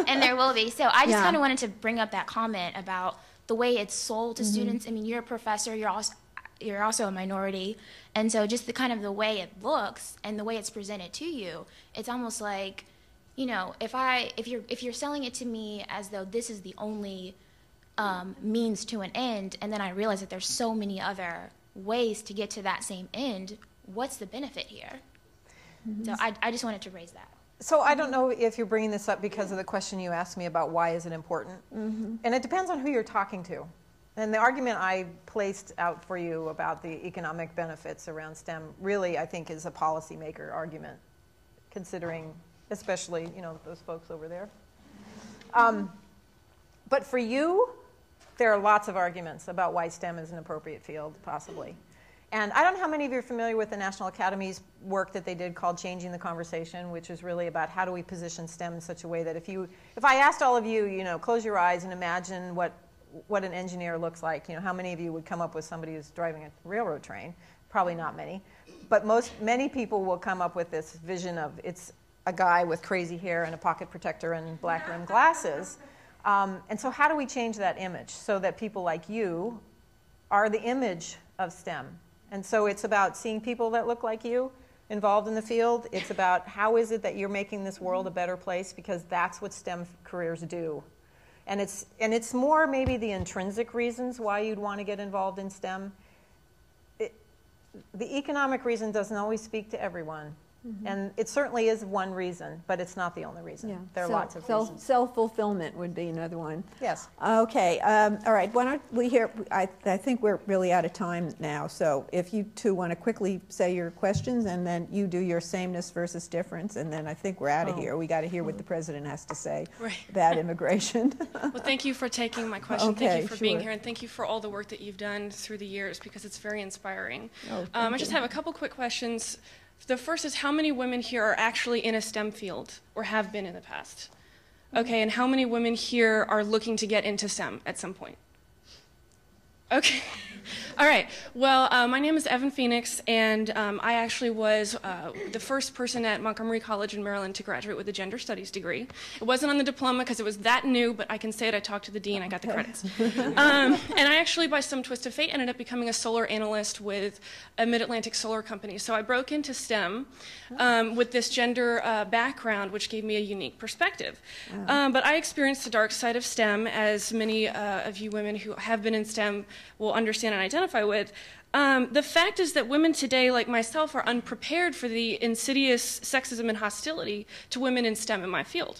And there will be. So I just kind of wanted to bring up that comment about the way it's sold to students. I mean, you're a professor, you're also a minority, and so just the kind of the way it looks and the way it's presented to you, it's almost like, you know, if you're selling it to me as though this is the only means to an end, and then I realize that there's so many other ways to get to that same end, what's the benefit here? So I just wanted to raise that. So I don't know if you're bringing this up because of the question you asked me about why is it important. And it depends on who you're talking to. And the argument I placed out for you about the economic benefits around STEM really, I think, is a policymaker argument, considering especially, you know, those folks over there. But for you, there are lots of arguments about why STEM is an appropriate field, possibly. And I don't know how many of you are familiar with the National Academy's work that they did called Changing the Conversation, which is really about how do we position STEM in such a way that if I asked all of you, close your eyes and imagine what an engineer looks like, how many of you would come up with somebody who's driving a railroad train? Probably not many. But many people will come up with this vision of it's a guy with crazy hair and a pocket protector and black rimmed glasses. And so how do we change that image so that people like you are the image of STEM? And so it's about seeing people that look like you involved in the field. It's about how is it that you're making this world a better place, because that's what STEM careers do. And it's more maybe the intrinsic reasons why you'd want to get involved in STEM. The economic reason doesn't always speak to everyone. Mm-hmm. And it certainly is one reason, but it's not the only reason. Yeah. There are lots of reasons. Self-fulfillment would be another one. Yes. Okay. All right. Why don't we hear? I think we're really out of time now. So if you two want to quickly say your questions, and then you do your sameness versus difference, and then I think we're out of here. We got to hear what the president has to say about immigration. Well, thank you for taking my question. Okay, thank you for being here, and thank you for all the work that you've done through the years, because it's very inspiring. I just have a couple quick questions. The first is, how many women here are actually in a STEM field or have been in the past? Okay, and how many women here are looking to get into STEM at some point? Okay. All right. Well, my name is Evan Phoenix, and I actually was the first person at Montgomery College in Maryland to graduate with a gender studies degree. It wasn't on the diploma because it was that new, but I can say it. I talked to the dean. I got the credits. And I actually, by some twist of fate, ended up becoming a solar analyst with a Mid-Atlantic solar company. So I broke into STEM with this gender background, which gave me a unique perspective. But I experienced the dark side of STEM, as many of you women who have been in STEM will understand and identify with. The fact is that women today, like myself, are unprepared for the insidious sexism and hostility to women in STEM in my field.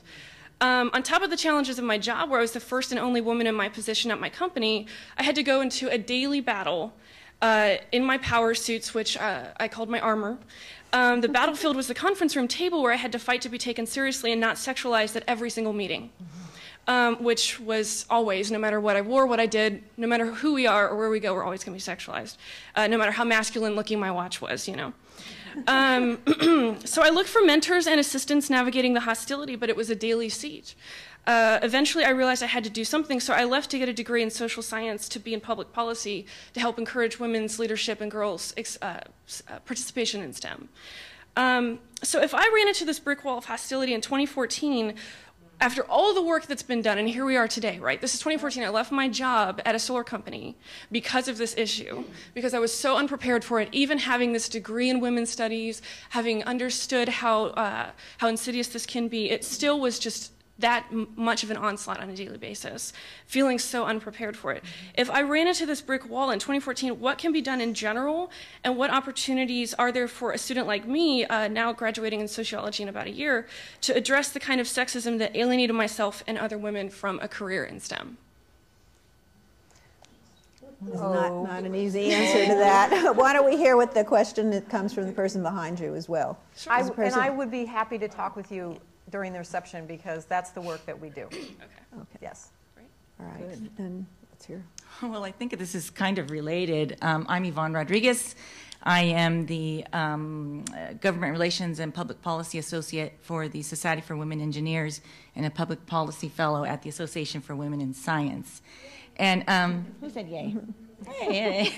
On top of the challenges of my job, where I was the first and only woman in my position at my company, I had to go into a daily battle in my power suits, which I called my armor. The battlefield was the conference room table where I had to fight to be taken seriously and not sexualized at every single meeting. Which was always, no matter what I wore, what I did, no matter who we are or where we go, we're always going to be sexualized, no matter how masculine looking my watch was, So I looked for mentors and assistants navigating the hostility, but it was a daily siege. Eventually, I realized I had to do something, so I left to get a degree in social science to be in public policy to help encourage women's leadership and girls' participation in STEM. So if I ran into this brick wall of hostility in 2014, after all the work that's been done, and here we are today, right? This is 2014. I left my job at a solar company because of this issue, because I was so unprepared for it. Even having this degree in women's studies, having understood how insidious this can be, it still was just that much of an onslaught on a daily basis, feeling so unprepared for it. If I ran into this brick wall in 2014, what can be done in general, and what opportunities are there for a student like me, now graduating in sociology in about a year, to address the kind of sexism that alienated myself and other women from a career in STEM? It's not an easy answer to that. Why don't we hear what the question that comes from the person behind you as well? Sure. And I would be happy to talk with you during the reception, because that's the work that we do. Okay. Yes. Great. All right. Good. And let's hear. Well, I think this is kind of related. I'm Yvonne Rodriguez. I am the Government Relations and Public Policy Associate for the Society for Women Engineers and a Public Policy Fellow at the Association for Women in Science. And who said yay? Hey.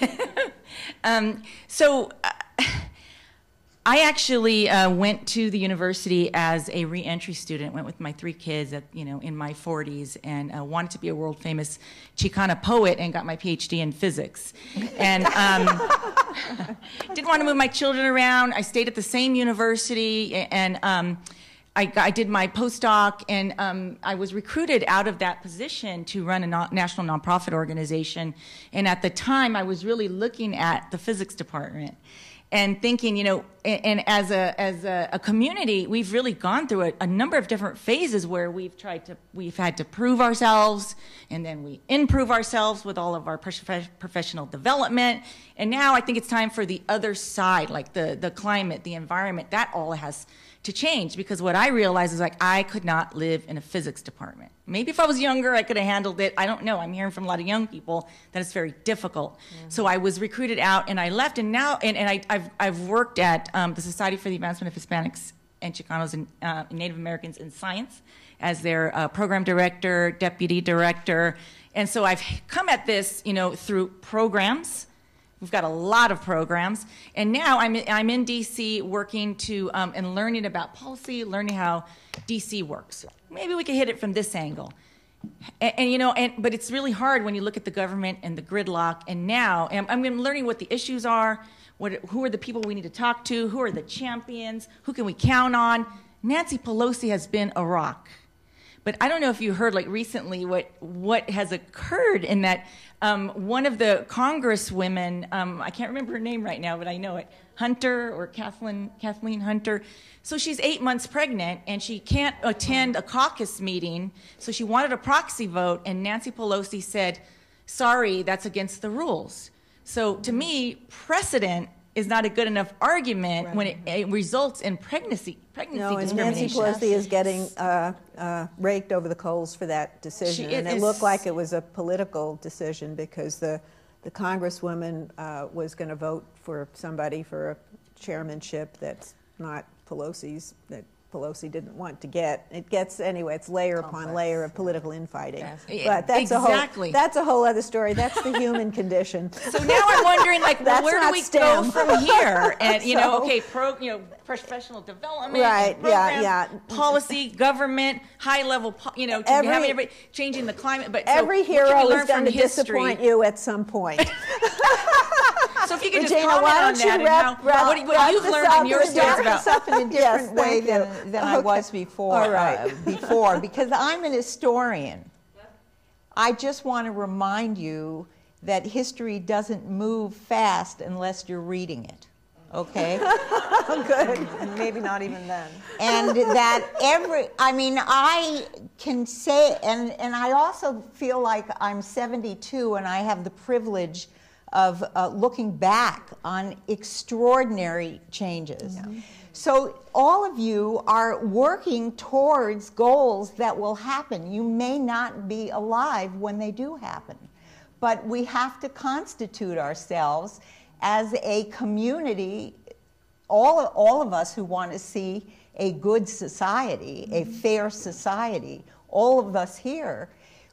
I actually went to the university as a re-entry student, went with my 3 kids in my 40s, and wanted to be a world-famous Chicana poet, and got my PhD in physics. And didn't want to move my children around. I stayed at the same university, and I did my postdoc, and I was recruited out of that position to run a national nonprofit organization. And at the time, I was really looking at the physics department and thinking, and as a community, we've really gone through a number of different phases where we've had to prove ourselves, and then we improve ourselves with all of our professional development. And now I think it's time for the other side, like the climate, the environment, that all has to change, because what I realized is like I could not live in a physics department. Maybe if I was younger, I could have handled it. I don't know. I'm hearing from a lot of young people that it's very difficult. So I was recruited out, and I left, and now, I've worked at the Society for the Advancement of Hispanics and Chicanos and Native Americans in Science as their program director, deputy director, and so I've come at this, through programs. We've got a lot of programs, and now I'm in DC working to and learning about policy, learning how DC works. Maybe we could hit it from this angle, but it's really hard when you look at the government and the gridlock. And now I'm learning what the issues are, who are the people we need to talk to, who are the champions, who can we count on. Nancy Pelosi has been a rock. But I don't know if you heard, like recently, what has occurred in that one of the congresswomen, I can't remember her name right now, but I know it, Hunter or Kathleen Hunter. So she's 8 months pregnant, and she can't attend a caucus meeting. So she wanted a proxy vote, and Nancy Pelosi said, "Sorry, that's against the rules." So to me, precedent is not a good enough argument when it results in pregnancy No, and discrimination. Nancy Pelosi is getting raked over the coals for that decision. And it looked like it was a political decision because the congresswoman was going to vote for somebody for a chairmanship that's not Pelosi's, that Pelosi didn't want to get. It gets, anyway, it's layer upon layer of political infighting. Yes. But that's a whole other story. That's the human condition. So now I'm wondering, like, well, where do we go from here? And, professional development, right, programs, policy, government, high-level, changing the climate. But every hero is going to disappoint you at some point. So if you could just comment on that, what you've learned in your studies about this in a different way than I was before. Because I'm an historian. I just want to remind you that history doesn't move fast unless you're reading it. Okay? Good. And maybe not even then. And that I can say, and I also feel like I'm 72 and I have the privilege of looking back on extraordinary changes. Yeah. So all of you are working towards goals that will happen. You may not be alive when they do happen, but we have to constitute ourselves as a community, all of us who want to see a good society, a fair society, all of us here,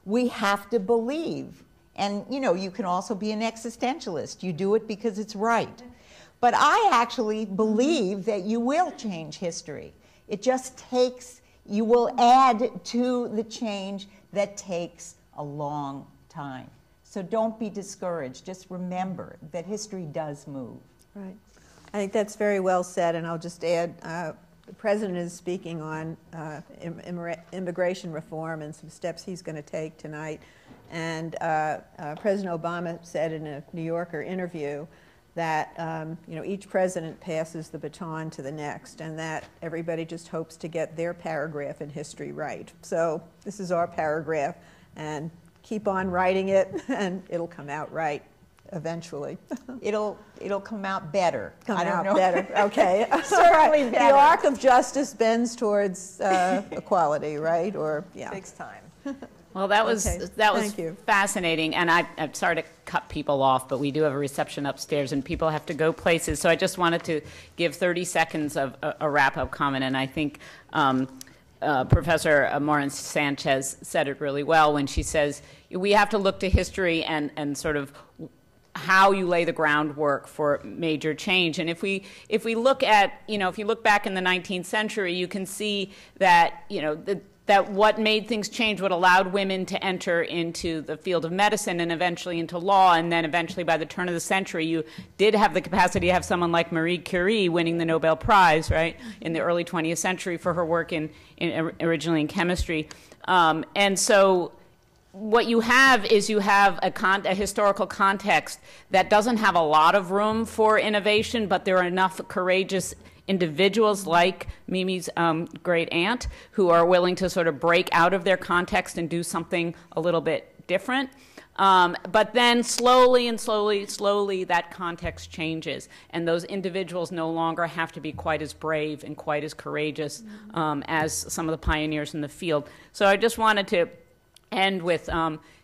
we have to believe. And, you can also be an existentialist. You do it because it's right. But I actually believe that you will change history. It just takes, you will add to the change that takes a long time. So don't be discouraged. Just remember that history does move. Right. I think that's very well said, and I'll just add, the President is speaking on immigration reform and some steps he's going to take tonight. And President Obama said in a New Yorker interview that each president passes the baton to the next, and that everybody just hopes to get their paragraph in history right. So this is our paragraph, and keep on writing it, and it'll come out right eventually. It'll come out better. Better. Okay. Certainly better. The arc of justice bends towards equality, right? Or takes time. Well, that was fascinating, and I'm sorry to cut people off, but we do have a reception upstairs, and people have to go places. So I just wanted to give 30 seconds of a wrap-up comment, and I think Professor Morin Sanchez said it really well when she says we have to look to history and sort of how you lay the groundwork for major change. And if we look at, if you look back in the 19th century, you can see that, that what made things change, what allowed women to enter into the field of medicine and eventually into law, and then eventually by the turn of the century, you did have the capacity to have someone like Marie Curie winning the Nobel Prize, right, in the early 20th century for her work originally in chemistry. And so what you have is a historical context that doesn't have a lot of room for innovation, but there are enough courageous individuals like Mimi's great aunt who are willing to sort of break out of their context and do something a little bit different. But then slowly and slowly that context changes, and those individuals no longer have to be quite as brave and quite as courageous as some of the pioneers in the field. So I just wanted to end with,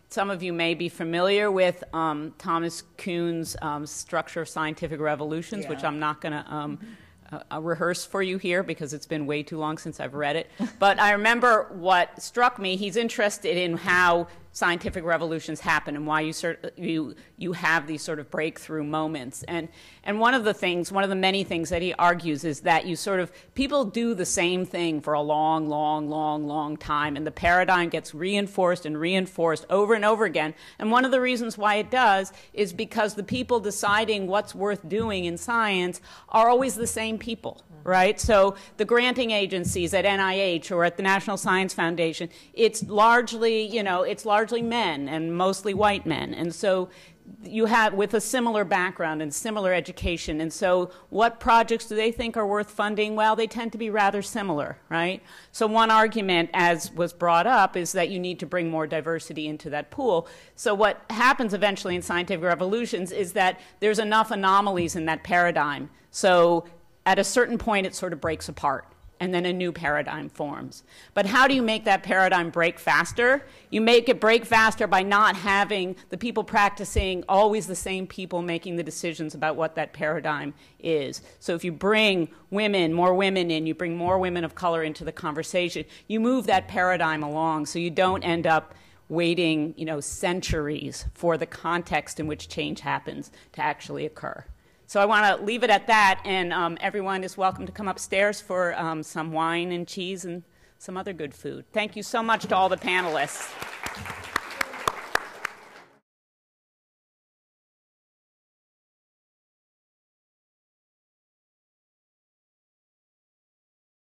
some of you may be familiar with Thomas Kuhn's Structure of Scientific Revolutions, which I'm not going to rehearse for you here because it's been way too long since I've read it. But I remember what struck me. He's interested in how scientific revolutions happen and why you have these sort of breakthrough moments. And one of the many things that he argues is that people do the same thing for a long time, and the paradigm gets reinforced and reinforced over and over again. And one of the reasons why it does is because the people deciding what's worth doing in science are always the same people. Right? So the granting agencies at NIH or at the National Science Foundation, it's largely men and mostly white men. And so you have with a similar background and similar education. And so what projects do they think are worth funding? Well, they tend to be rather similar, right? So one argument, as was brought up, is that you need to bring more diversity into that pool. So what happens eventually in scientific revolutions is that there's enough anomalies in that paradigm. So at a certain point, it sort of breaks apart, and then a new paradigm forms. But how do you make that paradigm break faster? You make it break faster by not having the people practicing always the same people making the decisions about what that paradigm is. So if you bring more women in, you bring more women of color into the conversation, you move that paradigm along so you don't end up waiting, centuries for the context in which change happens to actually occur. So I want to leave it at that, and everyone is welcome to come upstairs for some wine and cheese and some other good food. Thank you so much to all the panelists.